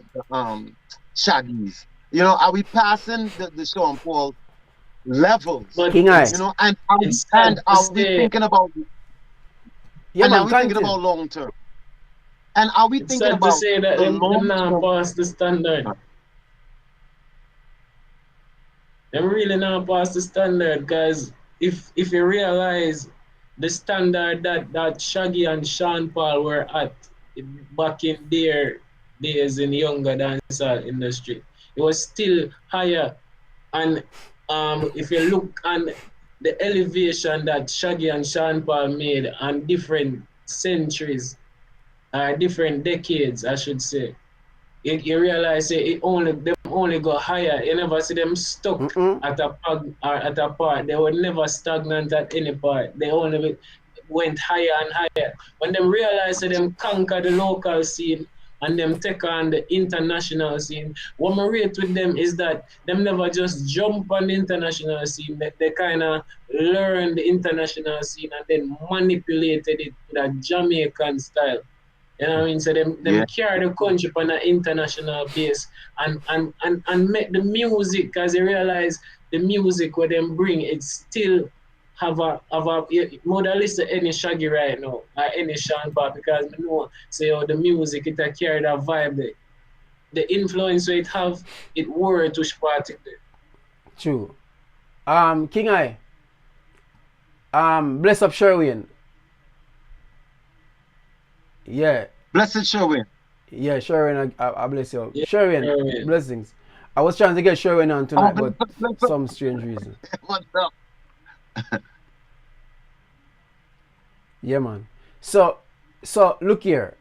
Shaggies? You know, are we passing the Sean Paul levels?
But
King Eye.
You know, and are we
it's sad to
thinking about
Yeah,
and
man,
are we thinking
continue.
about long term? And are we
It's
thinking
sad to
about
say that
the
them
long
not
term?
pass the standard. Them really not pass the standard, guys. If you realize the standard that Shaggy and Sean Paul were at back in their days in younger dancehall industry, it was still higher. And if you look on the elevation that Shaggy and Sean Paul made on different centuries, different decades, I should say, you realize them only go higher. You never see them stuck at a part. They were never stagnant at any part. They only went higher and higher. When them realize that them conquer the local scene and them take on the international scene, what I rate with them is that them never just jump on the international scene. They kind of learn the international scene and then manipulated it to that Jamaican style. You know what I mean? So them carry the country on an international base and make the music, because they realize the music what them bring, it still have a more than listen any Shaggy right now, or any Sean Paul, because I know say the music it a carry that vibe, the influence it have, it worth to part it.
True. King Eye. Bless up Sherwin. Yeah.
Blessed Sherwin.
Yeah, Sherwin, I bless you.
Yeah,
Sherwin,
Sherwin.
blessings. I was trying to get Sherwin on tonight,
Oh,
but some strange reason.
What's up?
Yeah, man. So look here.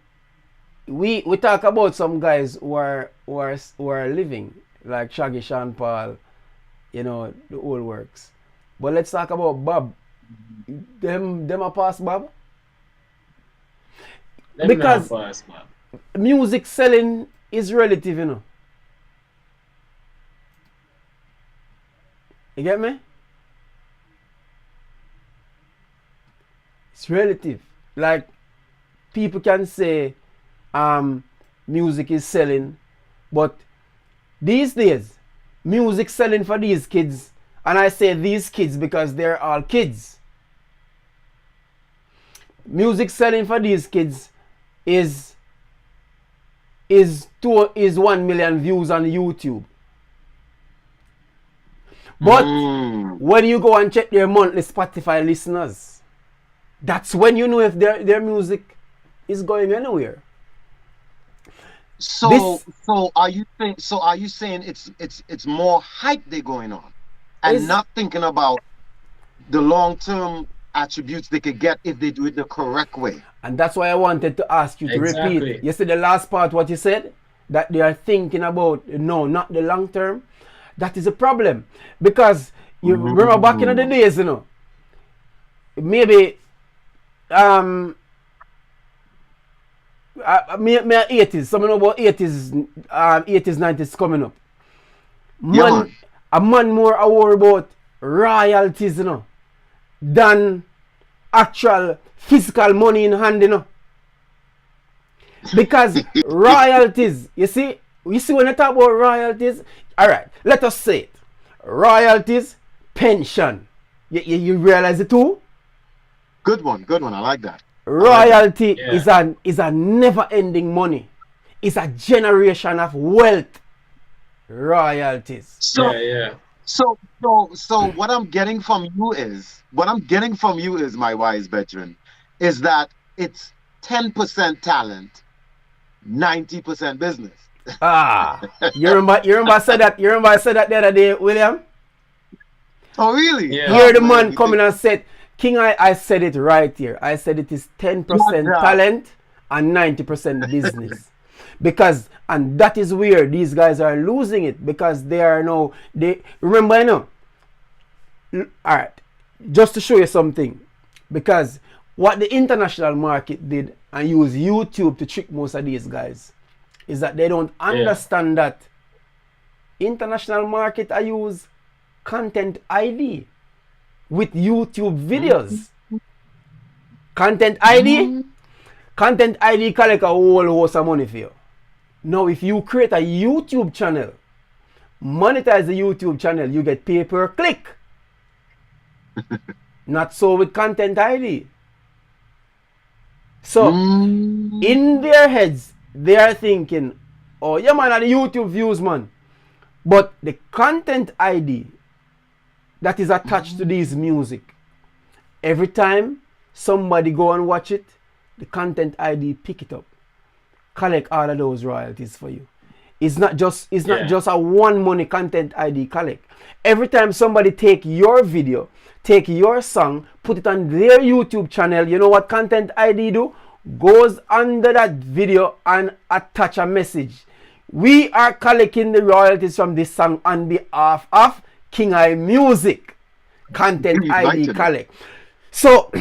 We talk about some guys who are living, like Shaggy, Sean Paul, you know, the old works. But let's talk about Bob. Them a pass Bob?
Them
Because
not pass, man.
music selling is relative, you know. You get me? It's relative. Like people can say music is selling, but these days music selling for these kids, and I say these kids because they're all kids. Music selling for these kids is 1 million views on YouTube. But when you go and check their monthly Spotify listeners, that's when you know if their music is going anywhere.
So are you saying it's more hype they're going on and not thinking about the long-term attributes they could get if they do it the correct way?
And that's why I wanted to ask you to repeat. You said the last part, what you said, that they are thinking about, no, not the long term. That is a problem. Because you remember back in the days, you know, maybe me 80s, some know about 80s, 90s coming up. Man, a man more aware about royalties, you know, than actual physical money in hand, Because royalties, you see when you talk about royalties, all right, let us say it. Royalties, pension. You realize it too?
Good one, good one. I like that.
Royalty
Yeah.
is a never ending money. It's a generation of wealth. Royalties.
So,
Yeah.
so what I'm getting from you is my wise veteran, is that it's 10% talent, 90% business.
Ah, you remember I said that the other day, William?
Oh, really?
Yeah.
Here
Oh
the
man,
man
you
coming
think
and said, King, I said it right here. I said it is
good
10%
job.
talent and 90% business. Because, and that is where these guys are losing it, because they are now, they, remember, all right, just to show you something, because what the international market did and use YouTube to trick most of these guys is that they don't
Yeah.
understand that international market I use content ID with YouTube videos. Content ID,
Mm,
content ID collect a whole host of money for you. Now, if you create a YouTube channel, monetize the YouTube channel, you get pay per click. Not so with content ID. So,
mm,
in their heads, they are thinking, oh, yeah, man, are the YouTube views, man. But the content ID that is attached to these music, every time somebody go and watch it, the content ID pick it up, collect all of those royalties for you. It's not just a one money content ID collect. Every time somebody take your video, take your song, put it on their YouTube channel, you know what content ID do? Goes under that video and attach a message. We are collecting the royalties from this song on behalf of King I Music. Content
you'd like
ID
to know.
collect. So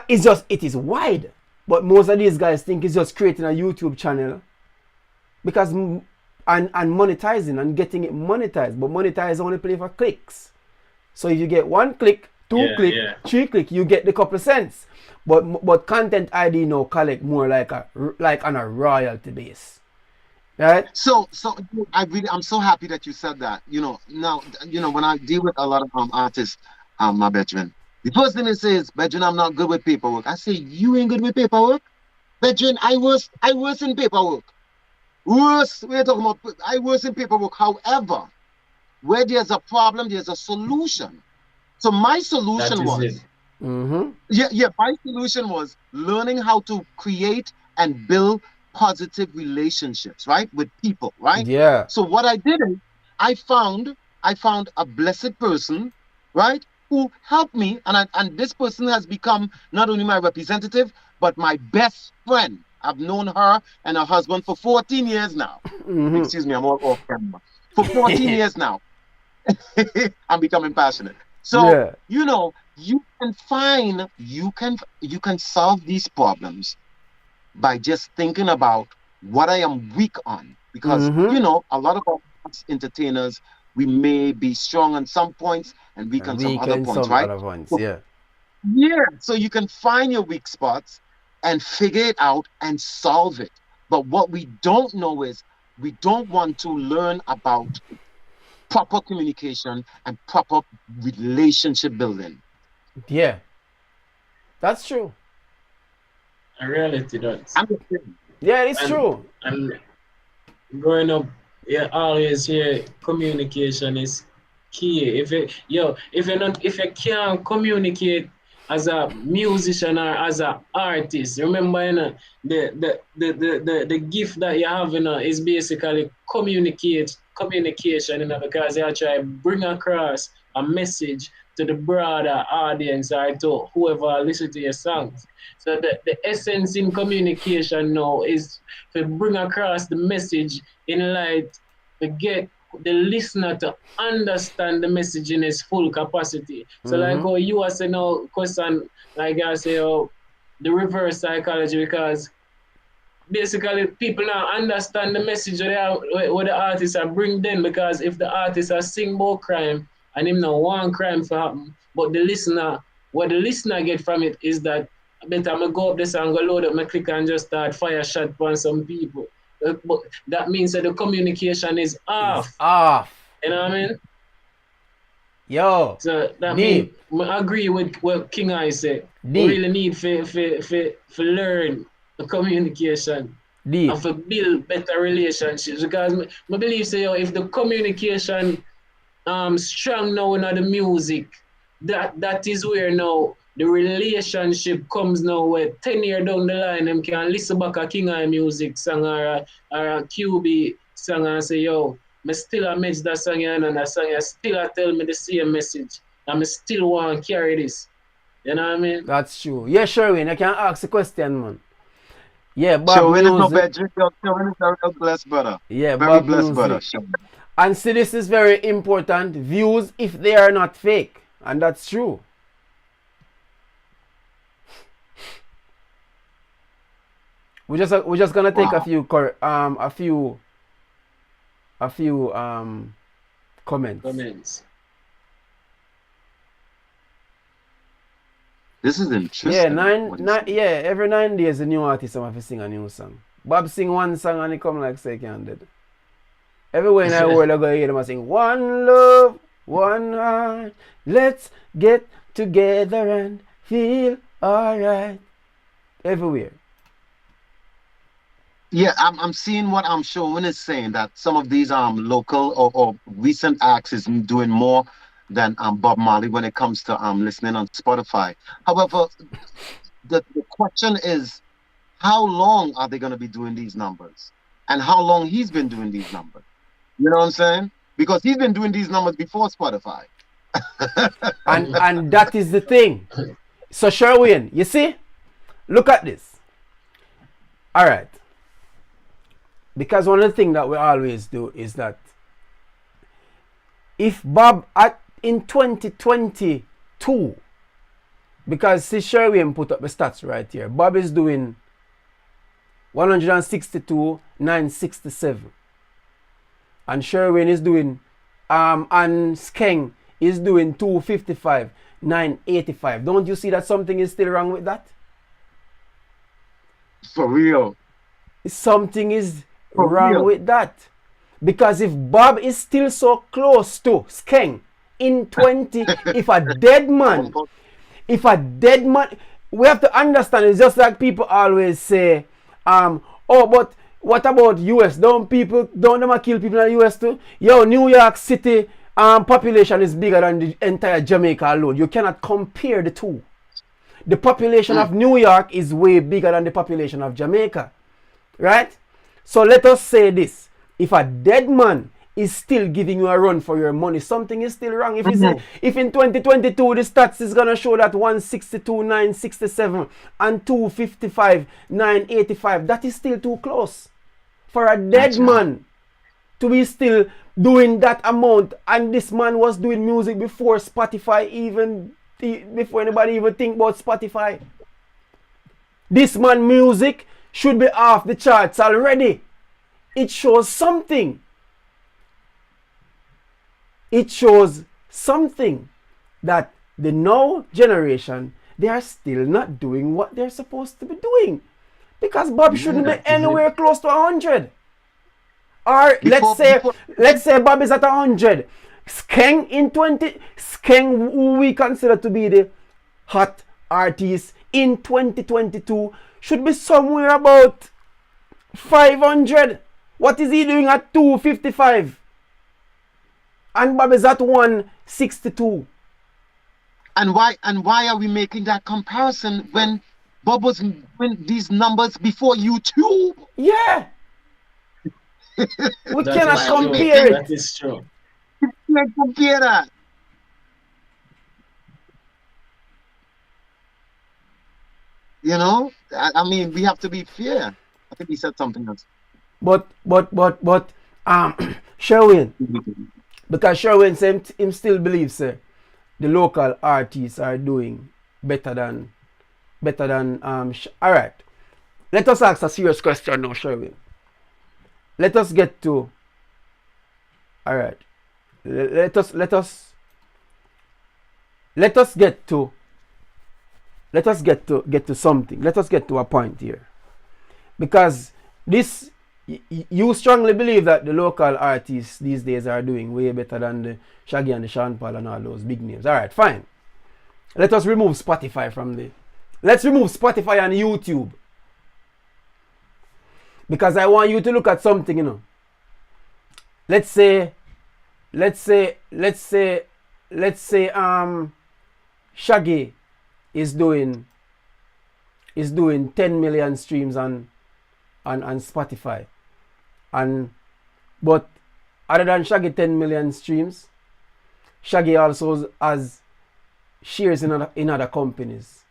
it is wide. But most of these guys think it's just creating a YouTube channel because and monetizing and getting it monetized. But monetize only play for clicks. So if you get 1 click, 2 click, 3 click, you get the couple cents. But content ID now collect more like on a royalty base. Right?
So I'm so happy that you said that. Now when I deal with a lot of artists, my veteran, the first thing they say is, "Veteran, I'm not good with paperwork." I say, "You ain't good with paperwork, veteran. I worse in paperwork. Worse. We're talking about I worse in paperwork. However, where there's a problem, there's a solution. So my
That
solution
is it.
was,
Mm-hmm.
yeah, my solution was learning how to create and build positive relationships, right, with people, right?
Yeah.
So what I did is I found a blessed person, right, who helped me, and this person has become not only my representative but my best friend. I've known her and her husband for 14 years now.
Mm-hmm.
Excuse me, I'm all off camera. For 14 years now. I'm becoming passionate. So,
Yeah.
you can solve these problems by just thinking about what I am weak on. Because,
Mm-hmm.
a lot of us entertainers, we may be strong on some points and weak
And
on some other
weekend
points,
some
right?
other ones.
So,
Yeah.
yeah, so you can find your weak spots and figure it out and solve it. But what we don't know is we don't want to learn about proper communication and proper relationship building.
Yeah. That's true.
In reality, that.
I'm just saying.
Yeah, it's
And
true.
and growing up, yeah, always hear communication is key. If you can't communicate as a musician or as an artist, remember, the gift that you have, is basically communication, because you try to bring across a message to the broader audience or to whoever listen to your songs. So the essence in communication now is to bring across the message in light to get the listener to understand the message in its full capacity. So like
Mm-hmm.
how you are saying now, question, like I say, the reverse psychology, because basically people now understand the message what the artists are bring them, because if the artists are sing about crime and him now want crime to happen, but the listener what the listener get from it is that I bet I'm gonna go up this and go load up my click and just start fire shot on some people. But that means that the communication is
It's
off.
off.
You know what I mean?
Yo.
So that means
Deep.
I agree with what King I said. We
Deep.
really need to learn the communication
Deep.
and to build better relationships. Because I believe say if the communication strong now in the music, that is where now the relationship comes now where 10 years down the line them can listen back a King I music song or a QB song and say, yo, me still a match that song and that song still a tell me the same message. And me still want to carry this. You know what I mean?
That's true. Yeah, Sherwin, I can ask a question, man. Yeah, Bob
Sherwin is no
Music.
bedroom. Sherwin is a real blessed brother.
Yeah,
Very
Bob
blessed brother.
Music. And see, this is very important. Views if they are not fake. And that's true. We're just gonna take a few comments.
This is interesting.
Yeah, every 9 days a new artist have to sing a new song. Bob sing one song and he come like second dead. Everywhere in the world I go hear them sing one love, one heart, let's get together and feel alright. Everywhere.
Yeah, I'm seeing what I'm showing is saying that some of these local or recent acts is doing more than Bob Marley when it comes to listening on Spotify. However, the question is, how long are they going to be doing these numbers? And how long he's been doing these numbers? You know what I'm saying? Because he's been doing these numbers before Spotify.
and that is the thing. So Sherwin, you see? Look at this. All right. Because one of the things that we always do is that if Bob in 2022, because see Sherwin put up the stats right here, Bob is doing 162,967, and Sherwin is doing and Skeng is doing 255,985. Don't you see that something is still wrong with that?
For real.
Something is wrong with that. Because if Bob is still so close to Skeng in 20, if a dead man, we have to understand, it's just like people always say, oh, but what about US? Don't them kill people in the US too? Yo, New York City population is bigger than the entire Jamaica alone. You cannot compare the two. The population of New York is way bigger than the population of Jamaica. Right? So let us say this. If a dead man is still giving you a run for your money, something is still wrong. If if in 2022 the stats is gonna show that 162,967 and 255,985, that is still too close for a dead man to be still doing that amount. And this man was doing music before Spotify before anybody even think about Spotify. This man music should be off the charts already. It shows something. It shows something that the now generation, they are still not doing what they're supposed to be doing. Because Bob shouldn't be anywhere close to 100. Or let's say Bob is at 100. Skeng in 20, Skeng, who we consider to be the hot artist in 2022, should be somewhere about 500. What is he doing at 255? And Bob is at 162.
And why are we making that comparison when Bob was doing these numbers before YouTube?
Yeah. We cannot compare it.
That is true.
You can't compare that. You know? I mean, we have to be fair. I think he said something else.
But Sherwin, because Sherwin said him still believes the local artists are doing better than all right. Let us ask a serious question now, Sherwin. Let us get to all right. Let us get to let us get to something. Let us get to a point here, because this you strongly believe that the local artists these days are doing way better than the Shaggy and the Sean Paul and all those big names. All right, fine. Let us remove Spotify from the. Let's remove Spotify and YouTube, because I want you to look at something. You know. Let's say Shaggy is doing 10 million streams on Spotify, but other than Shaggy 10 million streams, Shaggy also has shares in other companies.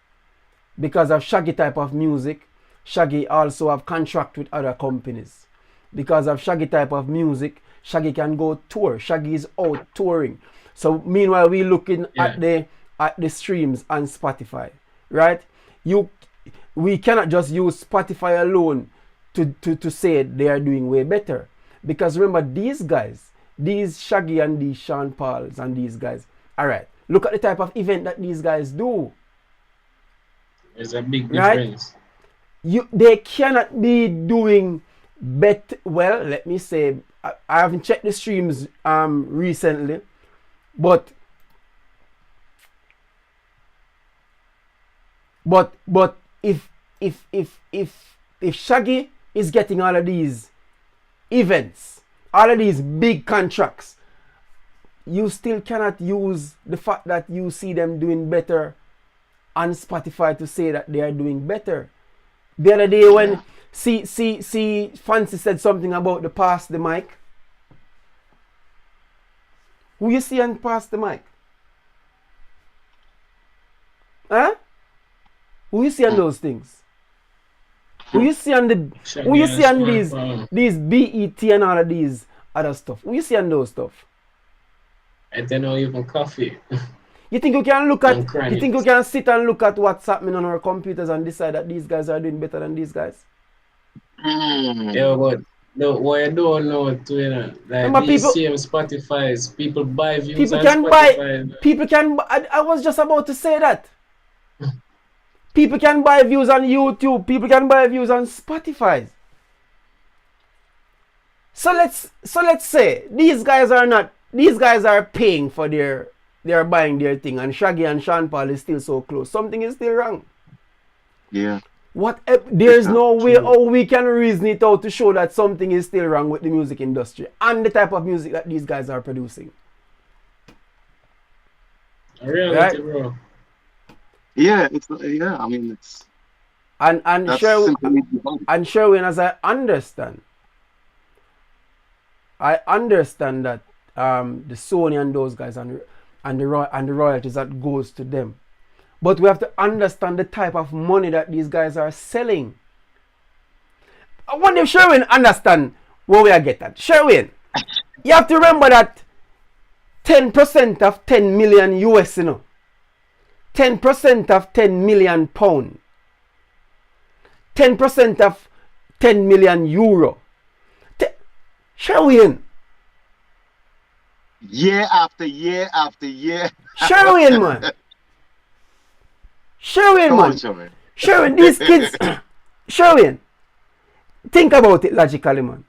Because of Shaggy type of music, Shaggy also have contract with other companies. Because of Shaggy type of music, Shaggy can go tour. Shaggy is out touring. So meanwhile, we looking at the streams on Spotify, right? We cannot just use Spotify alone to say they are doing way better. Because remember, these guys, these Shaggy and these Sean Pauls and these guys, all right, look at the type of event that these guys do.
There's a big difference.
They cannot be doing better. Well, let me say, I haven't checked the streams recently, but if Shaggy is getting all of these events, all of these big contracts, you still cannot use the fact that you see them doing better on Spotify to say that they are doing better. The other day when see Fancy said something about the pass the mic. Who you see on pass the mic? Huh? Who you see on those things? Who you see on these BET and all of these other stuff? Who you see on those stuff?
I don't know even coffee.
You think you can look at? You think you can sit and look at what's happening on our computers and decide that these guys are doing better than these guys?
Yeah, but no, what I don't know too, you know, like these same Spotify's, people buy views
people
on
can
Spotify.
People can. I was just about to say that. People can buy views on YouTube. People can buy views on Spotify. So let's say these guys are not. These guys are paying for their. They are buying their thing, and Shaggy and Sean Paul is still so close. Something is still wrong.
Yeah.
There's no way how we can reason it out to show that something is still wrong with the music industry and the type of music that these guys are producing.
Reality, right? Bro.
Yeah, I mean it's
and Sherwin, as I understand that the Sony and those guys and the royalties that goes to them. But we have to understand the type of money that these guys are selling. I wonder if Sherwin understand where we are getting at. Sherwin, you have to remember that 10% of 10 million US, 10% of 10 million pound, 10% of 10 million euro. Sherwin.
Year after year after year.
Sherwin, man. Sherwin, these kids. Sherwin, think about it logically, man.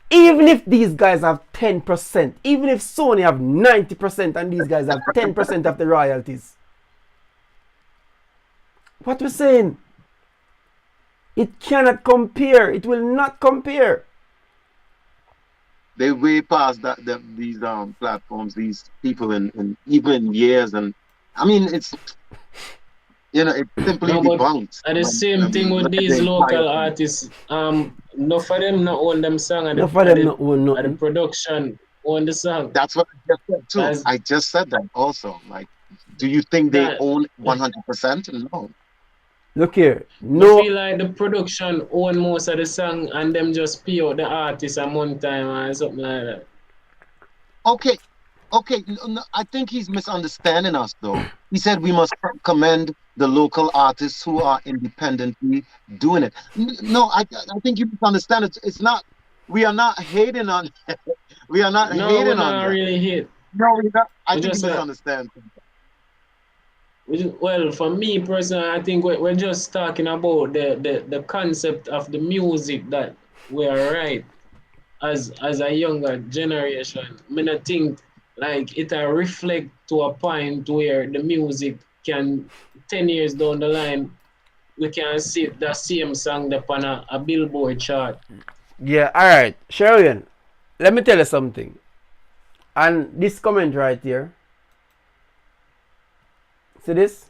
Even if these guys have 10%, even if Sony have 90% and these guys have 10% of the royalties, what we're saying, it cannot compare. It will not compare.
They way past these platforms, these people in even years, and I mean it's it simply debunks.
And the same thing with these local artists. Enough of them not own them song, and the production own the song.
That's what I just said too. I just said that also. Like, do you think they own 100%? No.
Look here.
No. I feel like the production own most of the song and them just pay out the artist a month time or something like that.
Okay. No, I think he's misunderstanding us though. He said we must commend the local artists who are independently doing it. No, I think you misunderstand it. It's not. We are not hating on. We are not hating on.
No, we're not really hate.
No, we're not. I think you misunderstand.
Well, for me personally, I think we're just talking about the concept of the music that we are right as a younger generation. I mean, I think like it reflect to a point where the music can 10 years down the line we can see the same song upon a billboard chart.
Yeah, alright. Sharon, let me tell you something. And this comment right here. See this?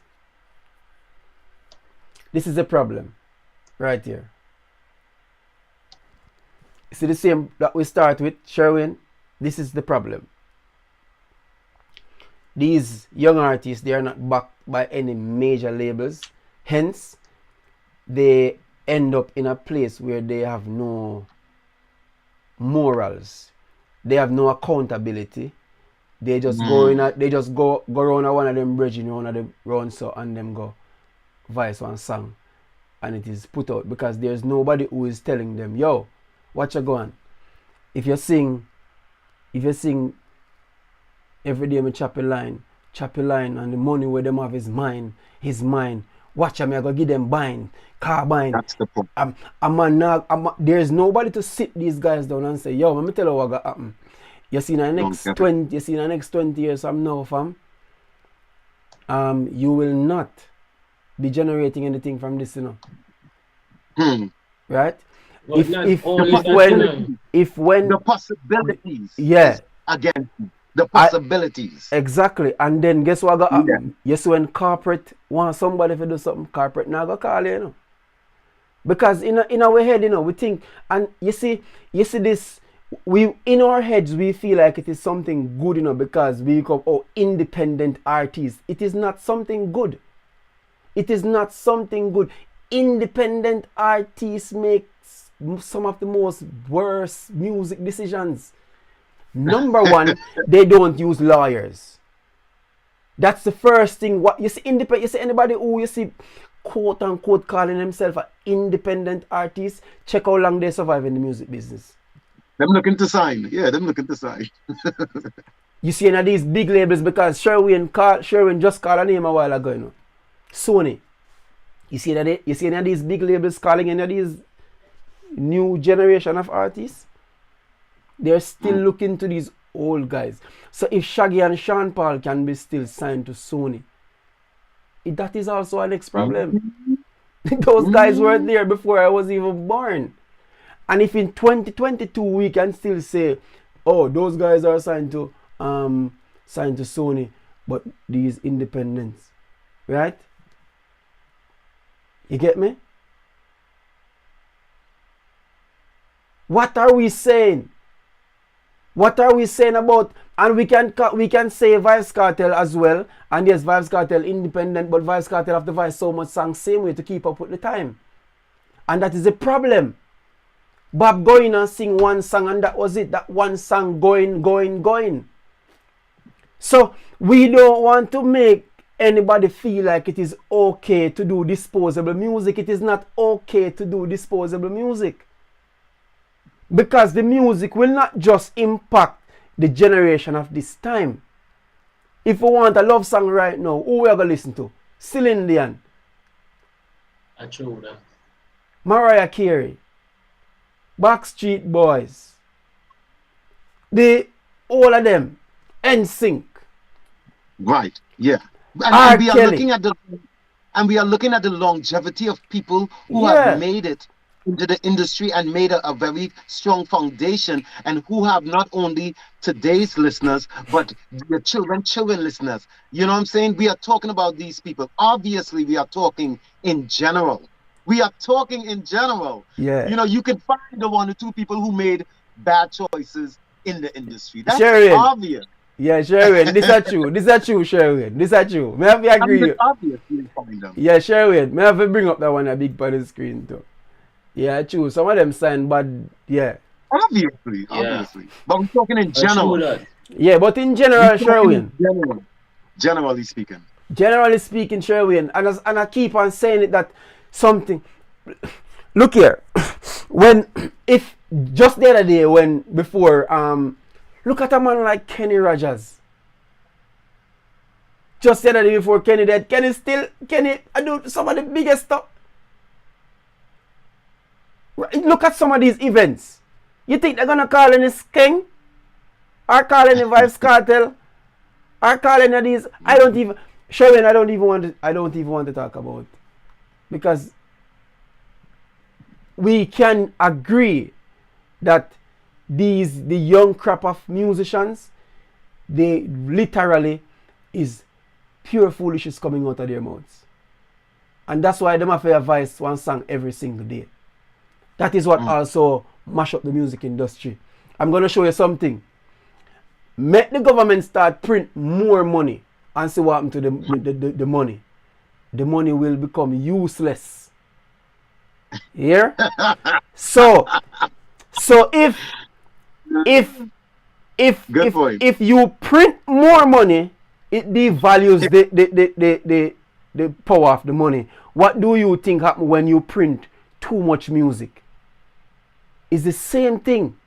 This is a problem. Right here. See the same that we start with, Sherwin? This is the problem. These young artists, they are not backed by any major labels. Hence, they end up in a place where they have no morals. They have no accountability. They just go in they just go around one of them bridging, one of them round so and them go voice one song. And it is put out because there's nobody who is telling them, yo, what you going? If you sing every day me chop a line, and the money where them have is mine. Watch me, I go give them bind, carbine.
That's the point.
There's nobody to sit these guys down and say, yo, let me tell you what gonna happen. You see in the next 20 years from now, fam, you will not be generating anything from this, you know. Right? If when
the possibilities,
yeah,
again, the possibilities,
exactly. And then guess what got happen? Yes, when corporate want somebody to do something, corporate now go call you know. Because in our head, you know, we think, and you see this, we in our heads we feel like it is something good, you know, because we become independent artists. It is not something good. It is not something good. Independent artists make some of the most worst music decisions. Number one, they don't use lawyers. That's the first thing. What you see, you see anybody who you see quote unquote calling themselves an independent artist, check how long they survive in the music business.
Them looking to sign. Yeah, them looking to sign.
You see any of these big labels because Sherwin just called a name a while ago, you know. Sony. You see any of these big labels calling any of these new generation of artists? They're still looking to these old guys. So if Shaggy and Sean Paul can be still signed to Sony, that is also our next problem. Those guys weren't there before I was even born. And if in 2022 we can still say, oh, those guys are signed to Sony, but these independents, right? You get me? What are we saying? What are we saying about? And we can say Vybz Kartel as well. And yes, Vybz Kartel independent, but Vybz Kartel have to voice so much songs same way to keep up with the time. And that is a problem. Bob going and sing one song and that was it. That one song going. So we don't want to make anybody feel like it is okay to do disposable music. It is not okay to do disposable music. Because the music will not just impact the generation of this time. If we want a love song right now, who we are going to listen to? Still Indian.
True, that.
Mariah Carey. Backstreet Boys. All of them. NSYNC.
Right. Yeah.
R.
And we are
Kelly.
looking at the longevity of people who have made it into the industry and made a very strong foundation, and who have not only today's listeners but the children listeners. You know what I'm saying? We are talking about these people. Obviously, we are talking in general. Yeah. You know, you can find the one or two people who made bad choices in the industry. That's obvious.
Yeah, Sherwin, this is true, Sherwin. This is true. May I have to agree?
Obvious you find them.
Yeah, Sherwin, may I have to bring up that one a big part of the screen too. Yeah, true. Some of them signed bad, yeah.
Obviously. But we're talking in general.
Yeah, but in general, Sherwin.
Generally speaking.
Generally speaking, Sherwin, and I keep on saying it that something. Look here, if just the other day before look at a man like Kenny Rogers. Just the other day before Kenny dead, Kenny, I do some of the biggest stuff. Look at some of these events. You think they're gonna call any King? Or call any Vibes Cartel? Or call any of these? I don't even want to talk about, because we can agree that the young crop of musicians, they literally is pure foolishness coming out of their mouths. And that's why them have to advise one song every single day. That is what also mash up the music industry. I'm going to show you something. Make the government start print more money and see what happens to the money. The money will become useless. Here? So if you print more money, it devalues the power of the money. What do you think happens when you print too much music? It's the same thing.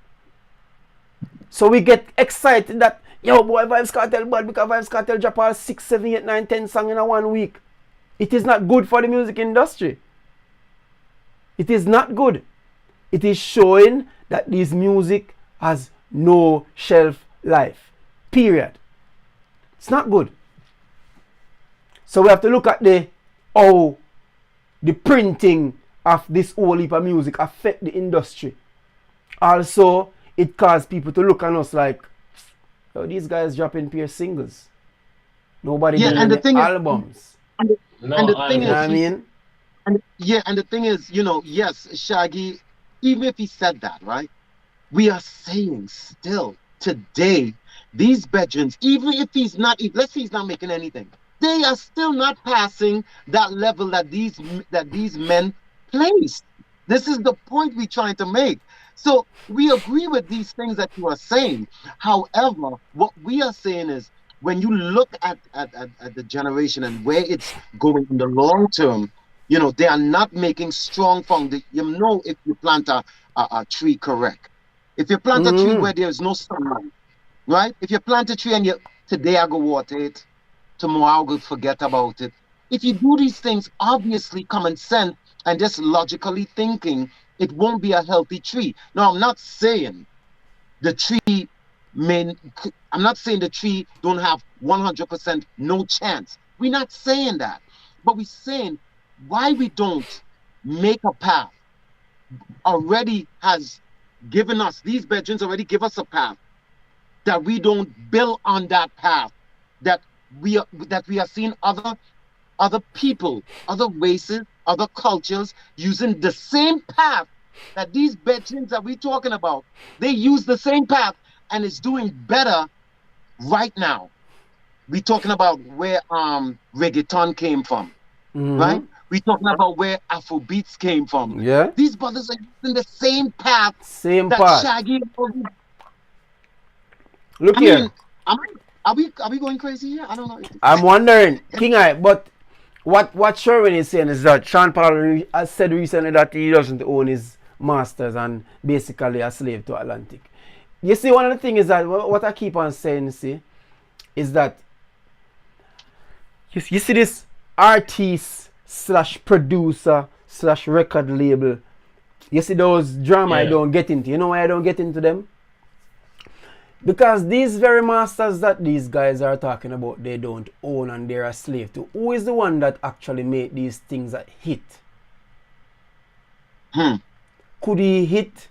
So we get excited that, yo boy, Vibes Cartel bad because Vibes Cartel drop all 6, 7, 8, 9, 10 songs in a 1 week. It is not good for the music industry. It is not good. It is showing that this music has no shelf life. Period. It's not good. So we have to look at how the printing of this whole heap of music affect the industry. Also, it caused people to look at us like, oh, these guys dropping pure singles. Nobody doing any albums.
And the thing is,
I mean?
and the thing is, yes, Shaggy, even if he said that, right? We are saying still today, these veterans, even if let's say he's not making anything, they are still not passing that level that these men placed. This is the point we're trying to make. So we agree with these things that you are saying. However, what we are saying is, when you look at the generation and where it's going in the long term, they are not making strong foundation. If you plant a tree correct. If you plant a tree where there's no sunlight, right? If you plant a tree and today I go water it, tomorrow I will forget about it. If you do these things, obviously common sense and just logically thinking, it won't be a healthy tree. Now, I'm not saying the tree don't have 100% no chance. We're not saying that. But we're saying why we don't make a path already has given us, these veterans already give us a path, that we don't build on that path, that we are seeing other people, other races, other cultures using the same path that these veterans that we're talking about. They use the same path and it's doing better right now. We're talking about where reggaeton came from, right? We're talking about where Afrobeats came from.
Yeah.
These brothers are using the same path. Shaggy.
Look here.
Are we going crazy here? I don't know.
I'm wondering, King Eye, but what Sherwin is saying is that Sean Paul has said recently that he doesn't own his masters and basically a slave to Atlantic. You see, one of the things is that what I keep on saying, is that you see this artist / producer / record label. You see those drama I don't get into. You know why I don't get into them? Because these very masters that these guys are talking about, they don't own and they're a slave to. Who is the one that actually made these things that hit? Could he hit?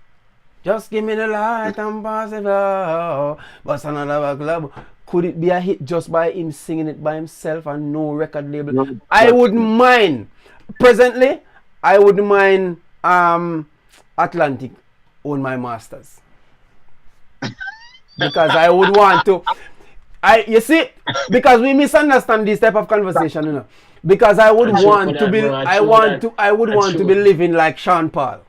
Just give me the light and pass it out. But another club. Could it be a hit just by him singing it by himself and no record label? No, I wouldn't mind. Presently, I wouldn't mind Atlantic own my masters. Because I would want to. You see, because we misunderstand this type of conversation, Because I would want to be, I would want to be living like Sean Paul.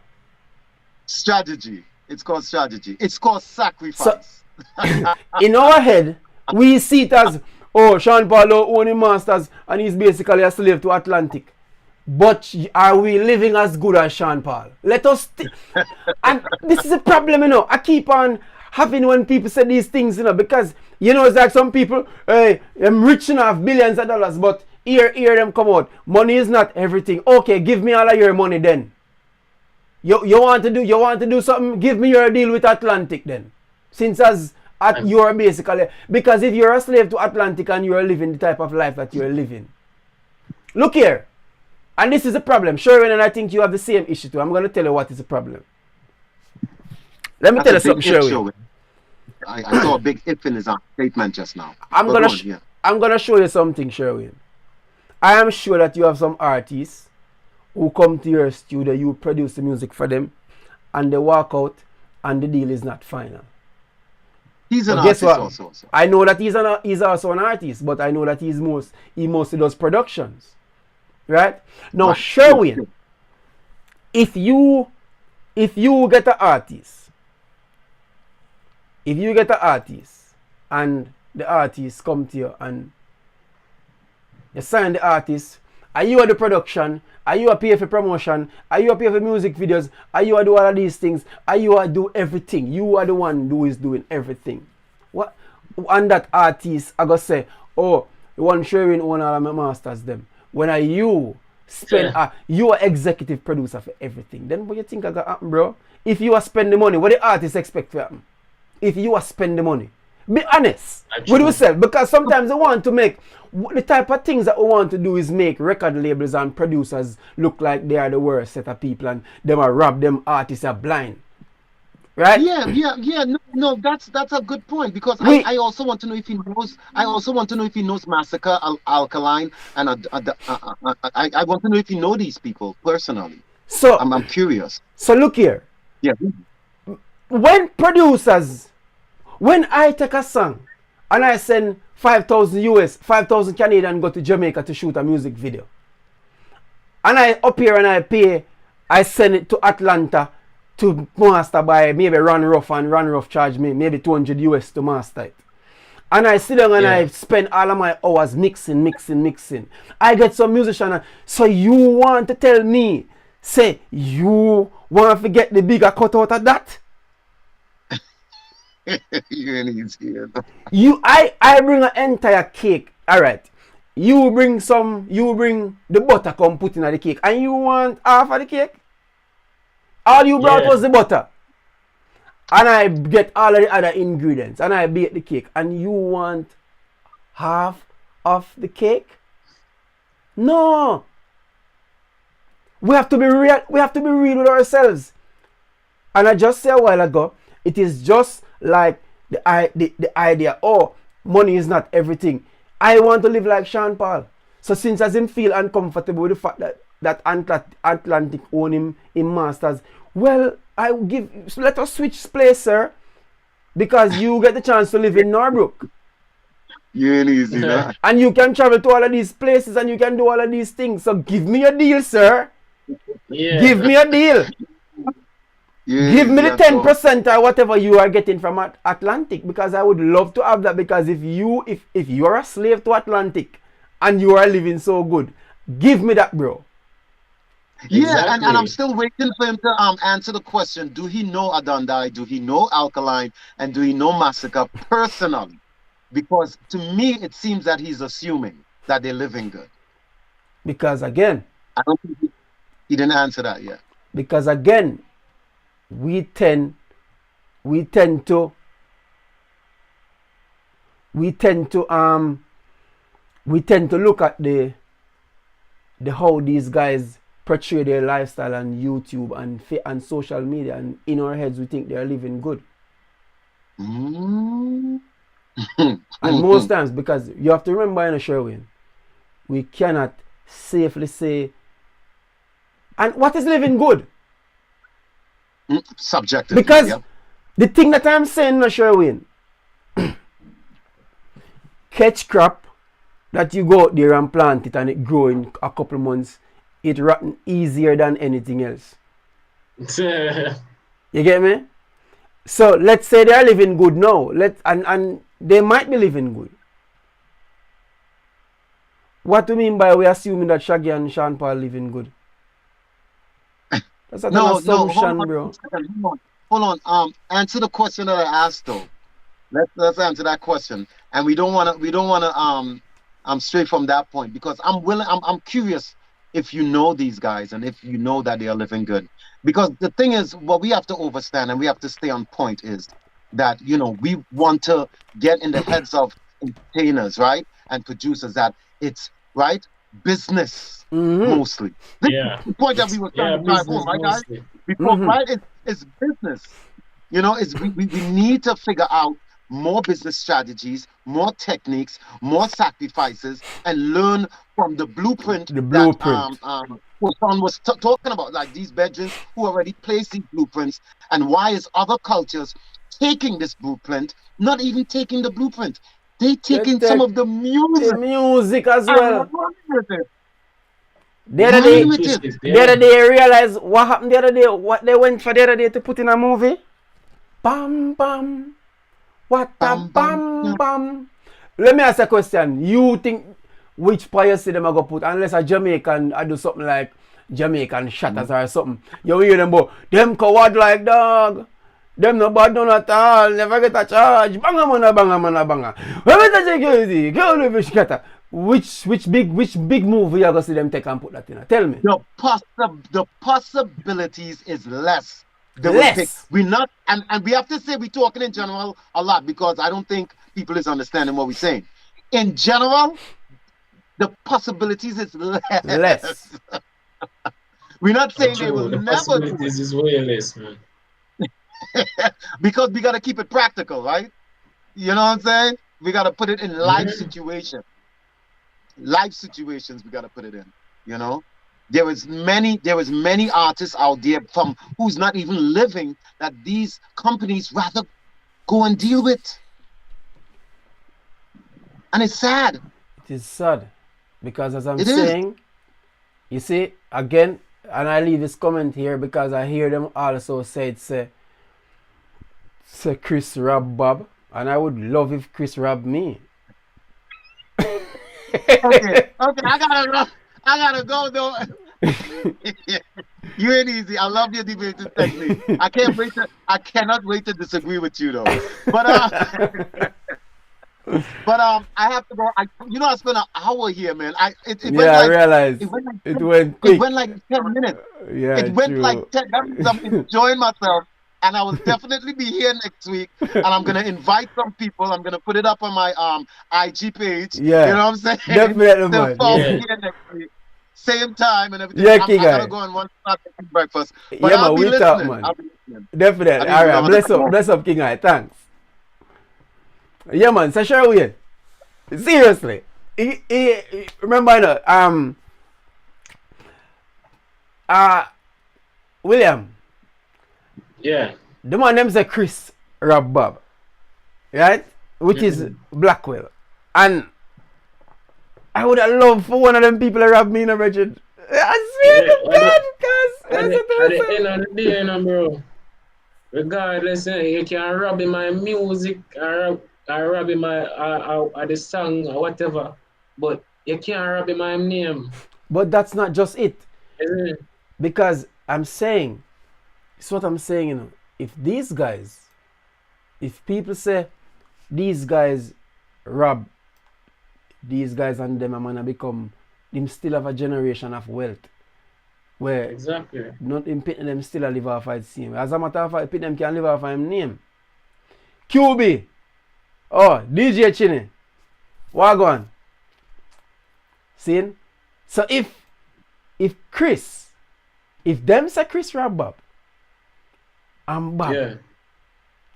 Strategy. It's called strategy. It's called sacrifice.
So, in our head, we see it as, Sean Paul owning masters and he's basically a slave to Atlantic. But are we living as good as Sean Paul? Let us and this is a problem, I keep on having when people say these things, because it's like some people, hey, I'm rich enough, billions of dollars, but hear them come out. Money is not everything. Okay, give me all of your money then. You want to do something, give me your deal with Atlantic then. Since you are basically, because if you're a slave to Atlantic and you're living the type of life that you're living. Look here. And this is a problem. Sherwin, and I think you have the same issue too. I'm going to tell you what is the problem. Let me tell you something, Sherwin.
I saw a big if in his statement just now.
I'm gonna show you something, Sherwin. I am sure that you have some artists who come to your studio, you produce the music for them, and they walk out, and the deal is not final.
He's an artist also.
I know that he's also an artist, but I know that he mostly does productions, right? Now, Sherwin, if you get an artist, and the artist come to you and you sign the artist, are you at the production? Are you a pay for promotion? Are you a pay for music videos? Are you a do all of these things? Are you a do everything? You are the one who is doing everything. What? And that artist, I gotta say, oh, the one Sherwin own all of my masters them. When are you spend, you are executive producer for everything. Then what you think I got happen, bro? If you are spend the money, what the artist expect to happen? If you are spend the money, be honest with yourself, because sometimes they want to make the type of things that we want to do is make record labels and producers look like they are the worst set of people and them are rob them artists are blind, right?
Yeah. No, that's a good point, because I also want to know if he knows. I also want to know if he knows Massacre, Alkaline, and I want to know if he know these people personally.
So
I'm curious.
So look here.
Yeah.
When I take a song and I send 5,000 US, 5,000 Canadian go to Jamaica to shoot a music video, and I up here and I send it to Atlanta to master by maybe Run Rough, and Run Rough charge me maybe 200 US to master it. And I sit down and I spend all of my hours mixing. I get some musician. So you want to tell me, say, you want to get the bigger cut out of that? I bring an entire cake. Alright. You bring the butter, come put in the cake. And you want half of the cake? All you brought was the butter. And I get all of the other ingredients. And I bake the cake. And you want half of the cake? No. We have to be real. We have to be real with ourselves. And I just said a while ago, it is just like the idea, oh, money is not everything. I want to live like Sean Paul. So since as him feel uncomfortable with the fact that Atlantic own him in masters, well, let us switch place, sir. Because you get the chance to live in Norbrook.
You ain't easy, man.
And you can travel to all of these places and you can do all of these things. So give me a deal, sir. Yeah. Give me a deal. Give me the 10% or whatever you are getting from Atlantic, because I would love to have that. Because if you are a slave to Atlantic and you are living so good, give me that, bro.
Yeah, exactly. and I'm still waiting for him to answer the question. Do he know Adondai? Do he know Alkaline? And do he know Massacre personally? Because to me, it seems that he's assuming that they're living good.
Because again,
I don't think he didn't answer that yet.
Because again, we tend to look at the how these guys portray their lifestyle on YouTube and social media, and in our heads we think they're living good. And most times, because you have to remember in a Sherwin, we cannot safely say, and what is living good?
Subjective.
Because the thing that I'm saying, no, Sherwin, catch crop that you go out there and plant it and it grow in a couple months, it rotten easier than anything else. You get me? So let's say they are living good now. And they might be living good. What do you mean by we assuming that Shaggy and Sean Paul living good? That's not an assumption, bro.
hold on. Answer the question that I asked though. Let's answer that question. And we don't wanna stray from that point because I'm curious if you know these guys and if you know that they are living good. Because the thing is, what we have to understand and we have to stay on point is that we want to get in the heads of entertainers, right? And producers that it's right business
Mm-hmm.
mostly. This is
Yeah.
the point that we were trying
Yeah,
to drive home,
business
right, guys?
mostly.
Because
Mm-hmm.
right, it's business. We need to figure out more business strategies, more techniques, more sacrifices, and learn from the blueprint
The
that
blueprint.
Hassan was talking about, like these veterans who already placed these blueprints, and why is other cultures taking this blueprint, not even taking the blueprint, they
They
taking some
take
of the
the
music
music as
and
well.
running with it,
The other
And
running
day,
with
twist
it.
it,
the
yeah.
other day, I realized what happened the other day. What they went for the other day to put in a movie. Bam bam. What a
Bam, bam,
bam
yeah.
bam. Let me ask a question. You think which piracy them are gonna put unless a Jamaican I do something like Jamaican shatters or something. You hear them go, them coward like dog. Them no bad none at all. Never get a charge. Banga mana banga mana banga. When me security, go to fish cutter. Which big movie you gonna see them take and put that in? Tell me.
The possibilities is less. They will pick.
Less.
We're not, and we have to say we're talking in general a lot because I don't think people is understanding what we're saying. In general, the possibilities is
Less.
less. We're not
And
saying they will
true, the
never do
possibilities is way less, man.
it because we got to keep it practical, right? You know what I'm saying? We got to put it in
Mm-hmm.
life situations. We got to put it in. You know, there is many artists out there from who's not even living that these companies rather go and deal with, and it's sad.
It is sad because as I'm
It is.
saying, you see again, and I leave this comment here because I hear them also say it's say Chris rob Bob, and I would love if Chris robbed me.
Okay, okay. I gotta go though. You ain't easy. I love your debating technique. I cannot wait to disagree with you though. But I have to go. I spent an hour here, man. It went
Yeah, I
like
realize
it went like
it
10,
went
it went
quick.
like 10 minutes.
Yeah,
It went like
true.
10. That means I'm enjoying myself, and I will definitely be here next week. And I'm gonna invite some people. I'm gonna put it up on my IG page. You
Yeah,
know what I'm saying?
definitely,
To
man.
follow
Yeah.
me here next week, same time and everything.
Yeah, King
I gotta
Guy.
go and one start taking breakfast, but
Yeah,
I'll
man,
be
we talk,
listening.
man.
I'll be listening. I
Definitely.
didn't
All
even know
right,
I was gonna
bless up, King Guy. Thanks. Yeah, man. So sure we. Seriously, remember, uh, William,
Yeah.
the man them say Chris rob Bob, right? Which is
Mm-hmm.
Blackwell, and I would have loved for one of them people to rob me in a regiment. I swear
Yeah.
to God, cause
At the,
listen to
at the
myself.
end of the day, bro, regardless, you can rob in my music or rob in my the song or whatever, but you can't rob in my name.
But that's not just it,
Eh,
because I'm saying, it's what I'm saying. If these guys, if people say these guys rob these guys and them, I'm gonna become, them still have a generation of wealth where
Exactly.
not in pitting them still a live off of the same. As a matter of fact, pit them can live off of him name. QB. Oh, DJ Chinny. Wagwan. See? So if Chris, if them say Chris rob Bob and Bob
Yeah.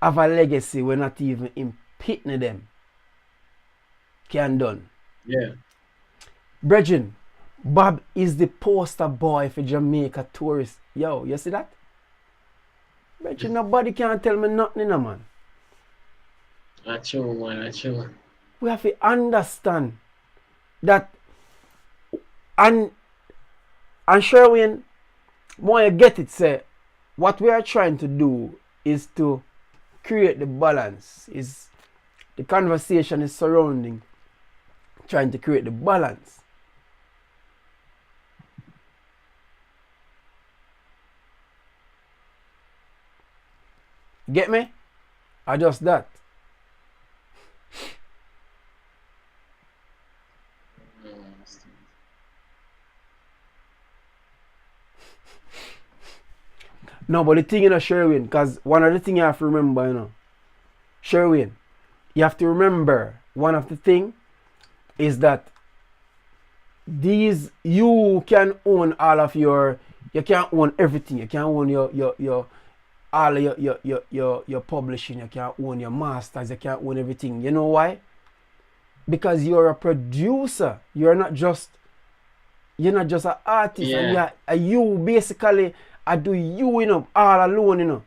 have a legacy we're not even in pitting them can done.
Yeah.
Brethren, Bob is the poster boy for Jamaica tourists. Yo, you see that? Brethren, nobody can tell me nothing, man.
That's true, man. That's true.
We have to understand that, and Sherwin, more you get it, say, what we are trying to do is to create the balance. Is the conversation is surrounding trying to create the balance. Get me? I just that. No, but the thing, Sherwin, because one of the things you have to remember, Sherwin, you have to remember one of the thing is that you can own all of you can't own everything. You can't own your all of your publishing. You can't own your masters. You can't own everything. You know why? Because you're a producer. You're not just an artist.
Yeah.
And you basically do all alone,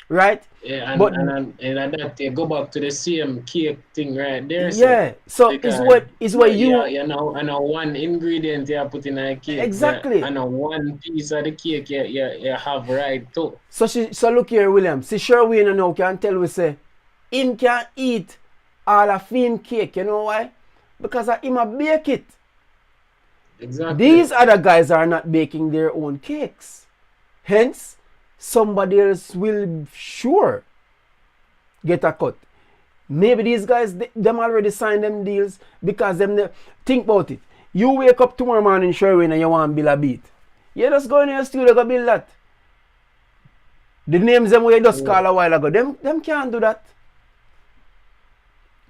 right?
Yeah,
But
and that you go back to the same cake thing right there.
yeah, so it's what you
you know one ingredient you put in a cake.
exactly.
And one piece of the cake you have right too.
So look here, William. See, Sherwin now can tell we say him can eat all of him cake. You know why? Because him a bake it.
Exactly.
These other guys are not baking their own cakes. Hence, somebody else will sure get a cut. Maybe these guys, them already signed them deals because think about it. You wake up tomorrow morning, Sherwin, and you want to build a beat. You just go in your studio go build that. The names them we just call a while ago, them can't do that.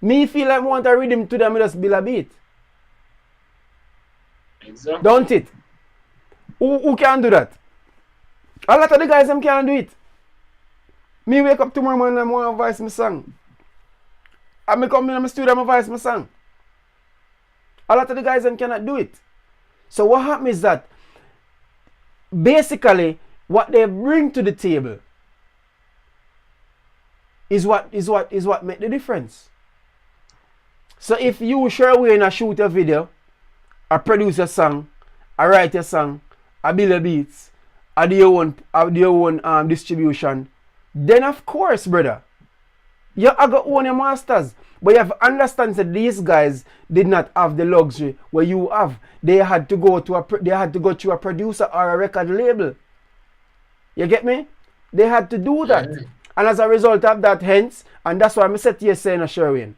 Me feel like I want a rhythm to them, just build a beat.
Exactly.
Don't it? Who can do that? A lot of the guys them can't do it. Me wake up tomorrow morning and I want to voice my song. I me come in my studio and I voice my song. A lot of the guys them cannot do it. So what happens is that basically what they bring to the table is what make the difference. So if you Sherwin shoot a video, I produce a song, I write a song, I build a beats, I do your own distribution, then of course, brother, you have to own your masters. But you have to understand that these guys did not have the luxury where you have. They had to go through a producer or a record label. You get me? They had to do that. Yeah. And as a result of that, hence, and that's why I said to you saying, Sherwin,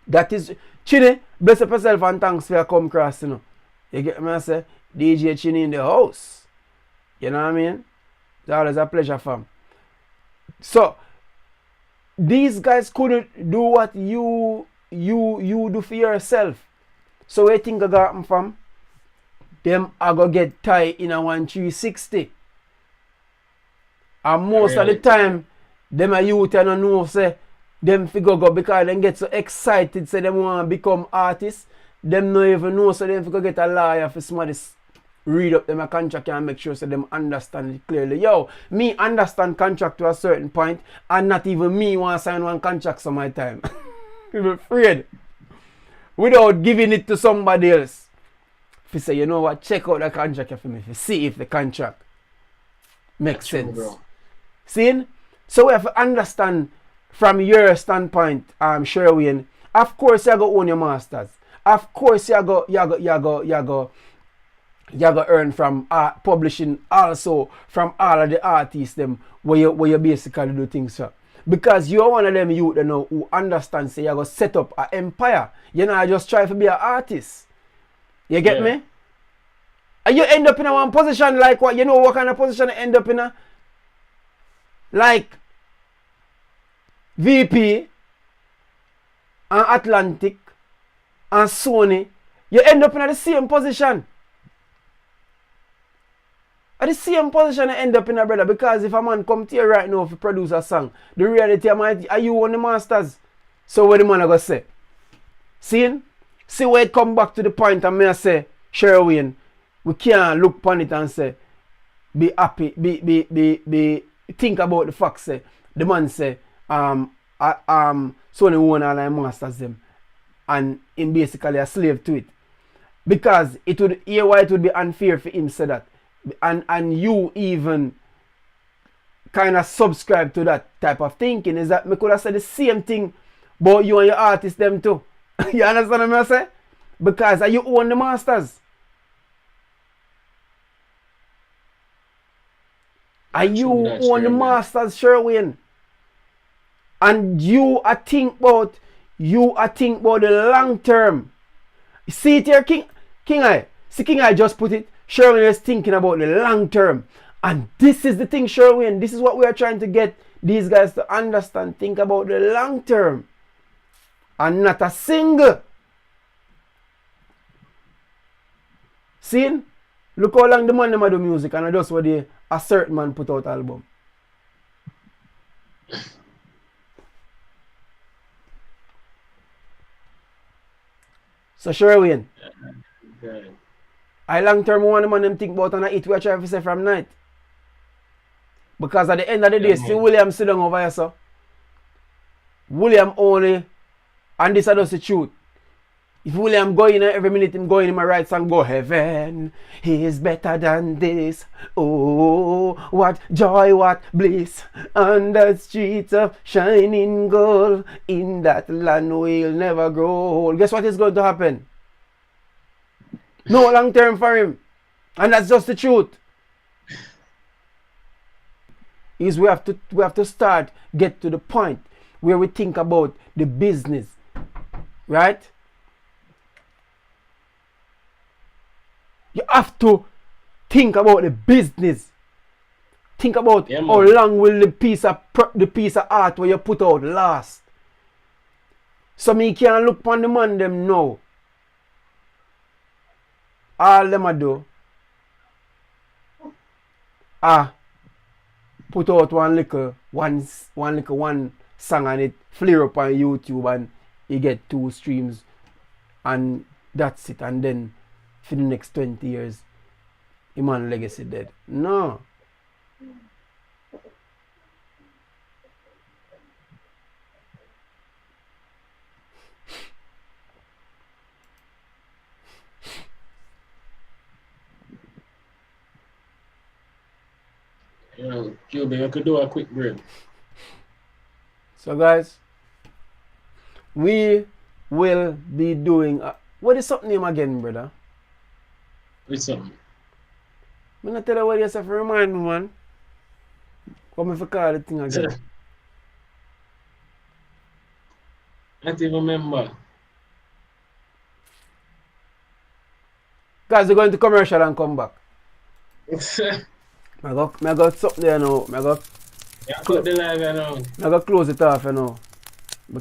that is, Chini, bless up yourself and thanks for your come across, You get me? I say, DJ Chini in the house. You know what I mean? It's always a pleasure, fam. So, these guys couldn't do what you do for yourself. So where you think I got them from? Them I go get tied in a 1360. And most of the time, them a youth and don't know say them figure go because them get so excited say them want to become artists. Them no even know so them figure get a lawyer for somebody read up them a contract and make sure so them understand it clearly. Yo, me understand contract to a certain point and not even me want to sign one contract some my time. I'm afraid. Without giving it to somebody else. If you say, you know what, check out the contract for me. If you see if the contract makes sense. True, see? So we have to understand from your standpoint, Sherwin, of course you go own your masters. Of course you go earn from publishing also from all of the artists them where you basically do things so. Because you're one of them youth you know who understand say you go set up an empire. You know I just try to be an artist. You get me? And you end up in a one position like what? You know what kind of position you end up in a? Like VP and Atlantic and Sony. You end up in the same position. At the same position I end up in a brother because if a man come to you right now to produce a song, the reality are you on the masters? So what the man I go say? See where it come back to the point and me I say, Sherwin, we can't look upon it and say, be happy, be think about the fact say, the man say, Sony own all the masters them and him basically a slave to it. Because it would be unfair for him say that. And you even kind of subscribe to that type of thinking is that me could have said the same thing about you and your artists them too. You understand what I say? Because you own the masters. And you own the masters, Sherwin. And you are think about the long term. See it here, King I. See King I just put it. Sherwin is thinking about the long term. And this is the thing, Sherwin. This is what we are trying to get these guys to understand. Think about the long term. And not a single. See? Look how long the man them do music and just what a certain man put out album. So Sherwin.
Good.
I long term one man them think about and I eat we are trying to say from night. Because at the end of the day, see William sit down over here, so. William only, and this is just the truth. If William go in every minute him go in my right song go heaven, he is better than this. Oh, what joy, what bliss, on the streets of shining gold, in that land we'll never grow old. Guess what is going to happen? No long term for him. And that's just the truth. Is we have to start get to the point where we think about the business. Right? You have to think about the business. Think about how long will the piece of art where you put out last. So me can look upon the man them now. All them a do. Put out one song and it flare up on YouTube and you get 2 streams and that's it. And then for the next 20 years, the man legacy dead. No.
QB, I could do a quick break.
So guys, we will be doing what is something name again, brother?
Which something?
I'm not tell you what you say for remind me, man. Come if I call the thing again.
I don't even remember.
Guys, we're going to commercial and come back. I got something there now.
Yeah, cut the live now.
I got close it off, because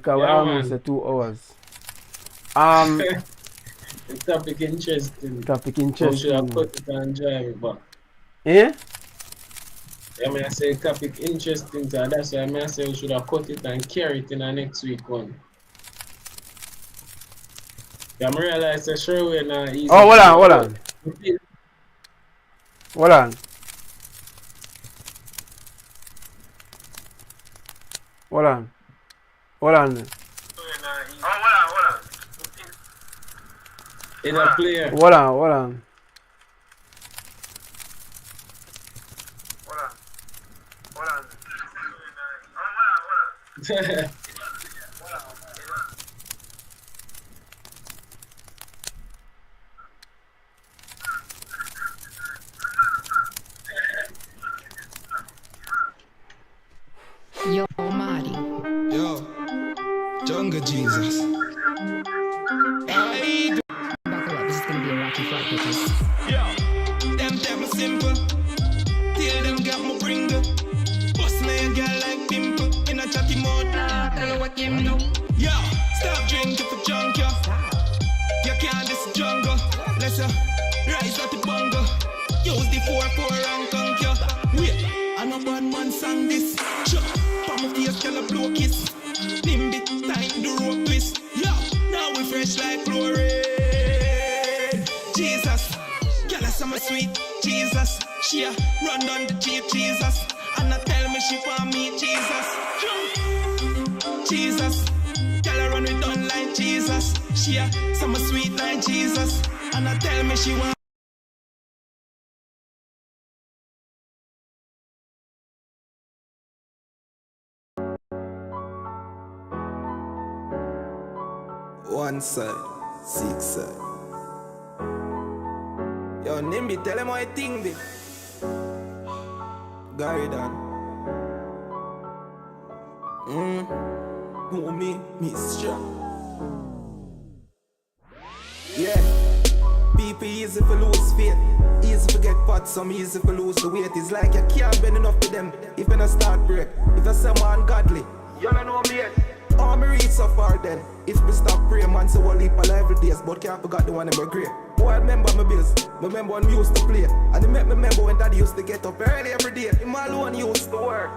we're almost at 2 hours.
The topic interesting.
We
should have cut it and drive it back.
Eh?
Yeah, I say topic interesting, so that's why I say we should have cut it and carry it in the next week one. Yeah, I realize that sure we're not easy.
Oh, hold on. Hold on.
In a player.
Hold on.
Yo, Marty.
Yo, Jungle Jesus. Hey,
Buckle up, this is gonna be a rocky flight, bitches.
yo, them tell me simple. Till them got my bringer. Bust me a girl like pimple. In a chatty mode, nah, tell her what him do. Yo, stop drinking for junk, yo. You can't this jungle. Let's rise out the bungle. Use the 4-4 and conk, yo. Wait, I know bad man sang this. Sure. My face can a blow kiss. Nimby, time the rope twist. Yo, now we fresh like chlorine. Jesus, girl I my sweet Jesus. She run down the jeep Jesus. And I tell me she want me Jesus. Jesus, girl I run with done like Jesus. She some sweet like Jesus. And I tell me she want. One side, 6 side. Yo, Nimby, tell him how I think be. Garden. Who me? Mr. Yeah. People easy for lose faith. Easy for get pot, some easy for lose the weight. It's like you can't bend enough to them if you not start break. If you say man godly, you don't know me yet. Oh, me reach so far then. If me stop pray, man, so we'll leap all every days. But can't forget the one that me great. Oh, I remember my bills. Remember when we used to play. And I remember when daddy used to get up early every day. Him alone used to work.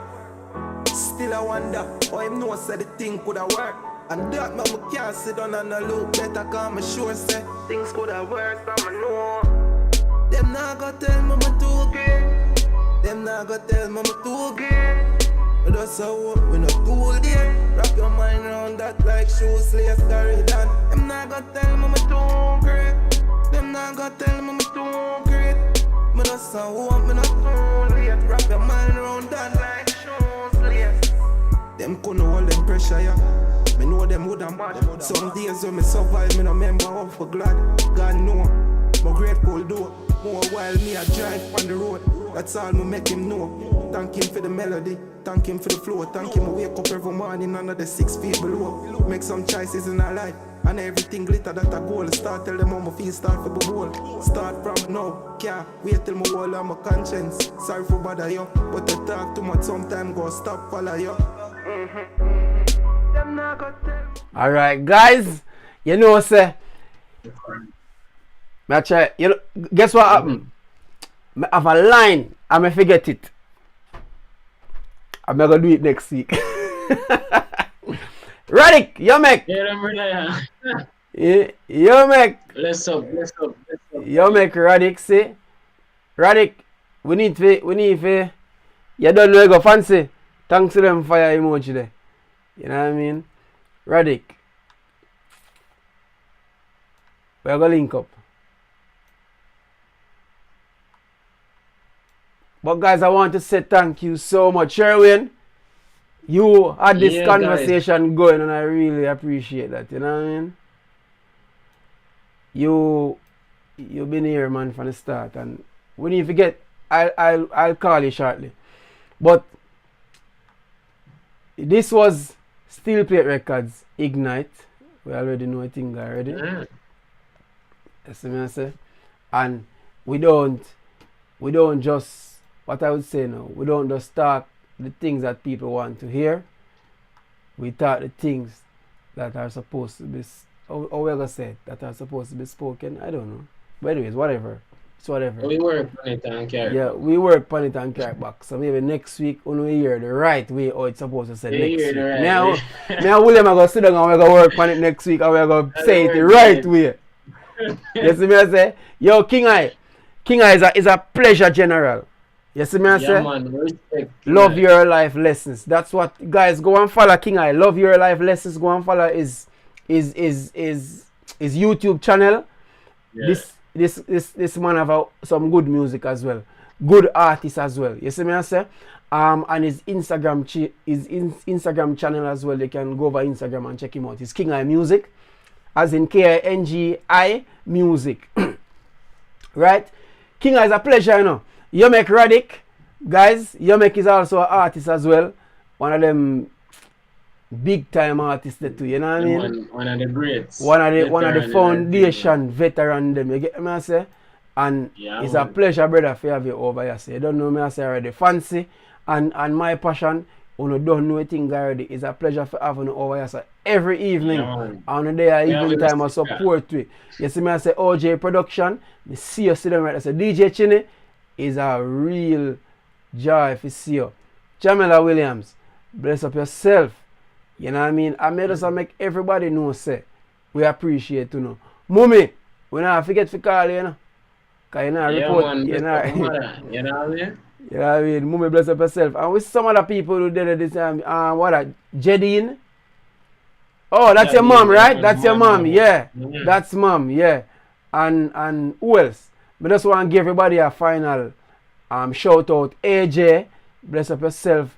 Still I wonder how him know said the thing coulda work. And that man me can't sit down and look better, cause me sure say things coulda worse than me know. Them not go tell me too great. Them not go tell me too great. But that's how we not too there. Wrap your mind around that like shoes lace carry down. Them not go tell me too great. Them not go tell me too great. But that's how me not too late. Wrap your mind around that like shoes lace. Them couldn't hold them pressure, yeah. Me know them would have mad. Some days when me survive, me no remember how for glad. God know, my grateful though. More while me I drive on the road. That's all me make him know. Thank him for the melody, thank him for the flow. Thank him I wake up every morning under the 6 feet below. Make some choices in our life, and everything glitter that I goal. Start tell them how my feel start for the bowl. Start from now, can't wait till my wall on my conscience. Sorry for bother you, but I talk too much sometime go stop follow you.
Alright, guys, you know, say, I try, you know, guess what happened? I have a line, and I forget it. I'm not gonna do it next week. Radic, you make. You make.
Bless up.
You make Radic say. Radic, we need to, you don't know you go fancy. Thanks to them for your emoji there. You know what I mean? Radic. We're gonna link up. But guys, I want to say thank you so much. Sherwin, you had this conversation going and I really appreciate that. You know what I mean? You've been here, man, from the start, and when you forget, I'll call you shortly. But this was Steel Plate Records Ignite. We already know a thing already. That's what I say. And we don't just, what I would say now, we don't just talk the things that people want to hear. We talk the things that are supposed to be, how we gonna say it, that are supposed to be spoken. I don't know. But anyways, whatever. It's whatever.
We work on it and carry.
Yeah, we work on it and carry back. So maybe next week when we hear the right way how it's supposed to say next week.
Right
now William are gonna sit down and we're gonna work on it next week and we're gonna say it the right way. You see me I say? Yo, King Eye is a pleasure general. You see me I say?
Man, respect.
Love Your Life Lessons. That's what, guys, go and follow King Eye. Love Your Life Lessons. Go and follow his YouTube channel.
Yeah.
This man have some good music as well. Good artists as well. You see me I say? And his Instagram channel as well. They can go over Instagram and check him out. It's King Eye Music. As in KINGI Music. Right? King Eye is a pleasure, you know. You make Radic, guys. You make is also an artist as well. One of them big time artists that too, you know what I mean?
One of the greats.
One of the foundation veteran them. You get me I say? And it's a pleasure, brother, for have you over here. So you don't know me I say already. Fancy and my passion. When you don't know anything already, it's a pleasure for having you over here. So every evening, on the day evening time I support with. You see me I say OJ Production. Me see you sitting right there. So DJ Chinny is a real joy if you see you. Jamila Williams, bless up yourself. You know what I mean? I made us make everybody know say we appreciate you know. Mummy, we not forget to call you, you know. Cause you know report.
Man,
you know
you know what I mean?
You know what I mean? Mummy bless up yourself. And with some other people who did it this time, what Jedine? Oh, that's your mom, right? That's your mom, yeah. That's mom, yeah. And who else? I just want to give everybody a final shout out. AJ, bless up yourself.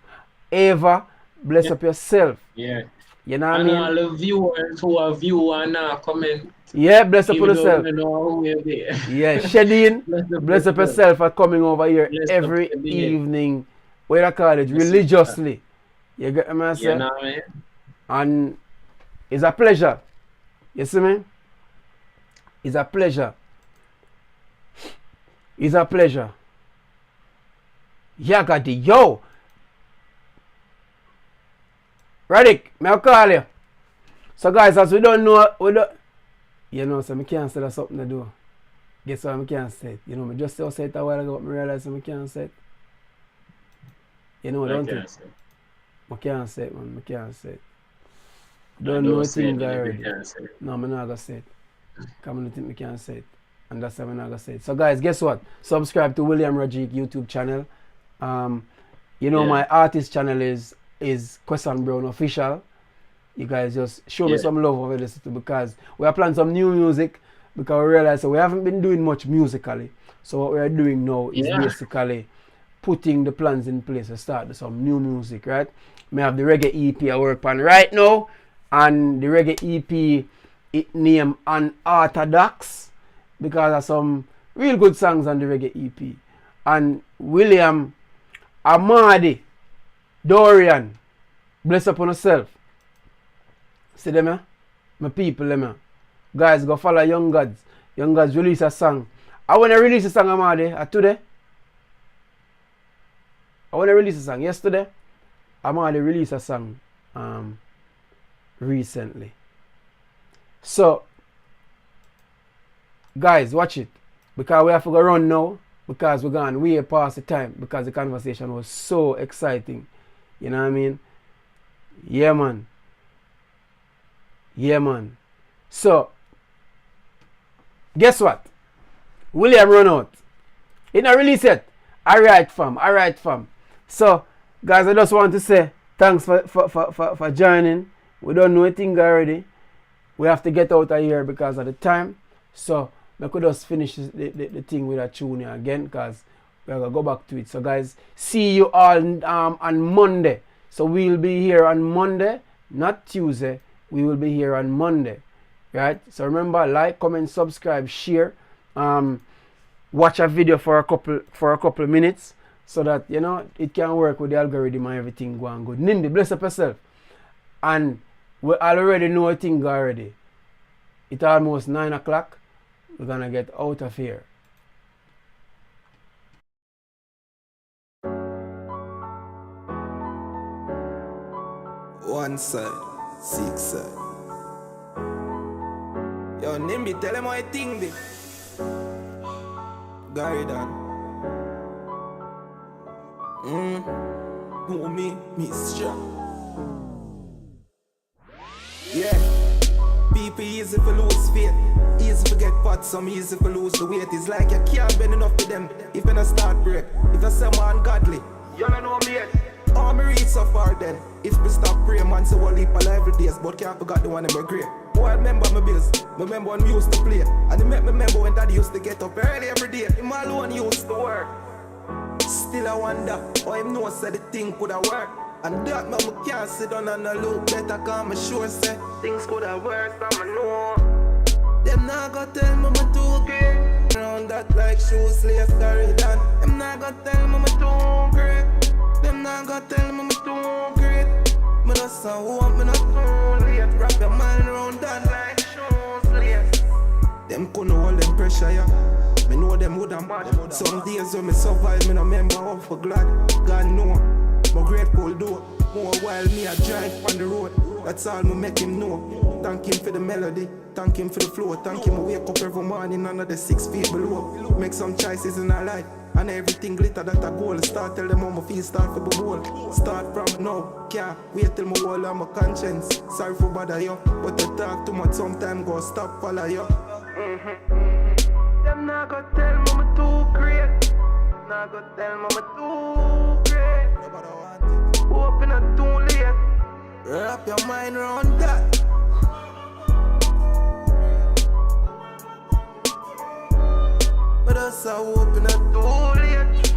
Ava, bless up yourself.
Yeah.
You know what I
and
mean?
all the viewers who are view and now comment.
Yeah, bless up yourself.
Yeah,
Yeah, Shedine, bless up yourself for coming over here
Bless
every
up,
evening. Where I call it religiously. You get what I say?
You know what I mean?
And it's a pleasure. You see me? It's a pleasure. It's a pleasure. Yeah, got the yo. Radic, may I call you? So guys, as we don't know, you know, so I can't say there's something to do. Guess what I can't say it? You know, I just say it a while ago, but I realize I can't say it. You know, don't you? I can't say it, man. I can't say it. Don't know a thing already. No, I'm not going to say it. Because I don't think I can say it. And that's why I'm not going to say it. So guys, guess what? Subscribe to William Rajik YouTube channel. You know, my artist channel is Question Brown Official. You guys just show me some love over this because we are planning some new music because we realize that we haven't been doing much musically. So what we are doing now is basically putting the plans in place to start some new music, right? We have the reggae EP I work on right now, and the reggae EP it named Unorthodox because of some real good songs on the reggae EP. And William, Amadi, Dorian, bless upon yourself. See them here? My people them here. Guys, go follow Young Gods. Young Gods release a song. I want to release a song, Amadi, today. I want to release a song yesterday. Amadi released a song recently. So, guys, watch it. Because we have to go run now. Because we're going way past the time. Because the conversation was so exciting. You know what I mean? Yeah, man. Yeah, man. So, guess what? William run out. He not release it. Alright, fam. So, guys, I just want to say thanks for joining. We don't know anything already. We have to get out of here because of the time. So, I could just finish the thing with a tune again because we're going to go back to it. So, guys, see you all on Monday. So, we'll be here on Monday, not Tuesday. We will be here on Monday. Right? So, remember, like, comment, subscribe, share. Watch a video for a couple of minutes so that, you know, it can work with the algorithm and everything going good. Nimby, bless up yourself. And we already know a thing already. It's almost 9 o'clock. We're going to get out of here.
One side, 6 side. Yo, Nimby, tell him how I think this. Garden. Who me, Mr. Yeah. People easy for lose faith. Easy for get pot, some easy for lose the weight. It's like you can't bend enough to them if you not start break. If you say man godly, you don't know me yet. All me reach so far then. If we stop praying, man, so we'll leap alive every days. But can't forget the one in my grave. Boy, I remember my bills. Remember when we used to play. And it make me remember when daddy used to get up early every day. Him alone used to work. Still I wonder how him know said the thing could have worked. And that man we can't sit down and a look better cause me sure say things could have worked, so I know. Them not gonna tell me I'm too great. Around that like shoes lace carry down. Them not gonna tell me I'm too great. Them not gonna tell me I'm too great. Me not so warm, me not too late. Wrap your mind around that like shoes lace. Them couldn't hold them pressure, yeah. Me know them would have mad. Some days when me survive, me no remember how for glad. God know, my grateful do. More while me I drive on the road. That's all me make him know. Thank him for the melody, thank him for the flow. Thank him I wake up every morning under 6 feet below. Make some choices in our life. And everything glitter that I goal. Start tell them how my feel start for the goal. Start from now, can't wait till my wall on my conscience. Sorry for bother you, but you talk too much sometime go stop follow you. Them not gonna tell me I'm too great. Not gonna tell me I'm too great. Open it too late. Wrap your mind around that. But us I open it too late.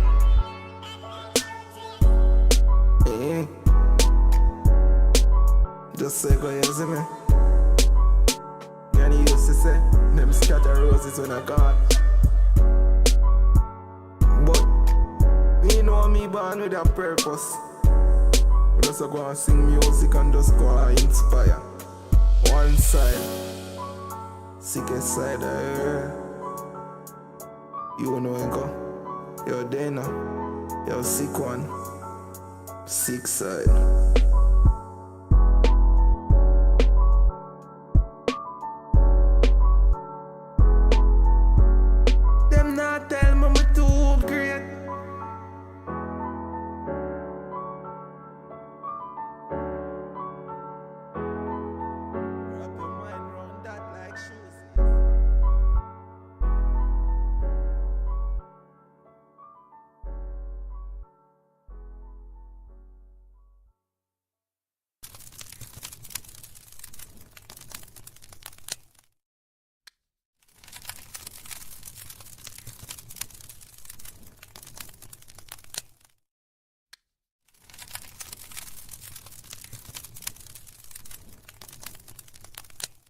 Hey. Just say go, you see me. And he used to say, them scatter roses when I gone. But me know me born with a purpose.
just go and sing music and just go and inspire. One side, sickest side, you know it go. Yo Dana, yo sick one, sick side.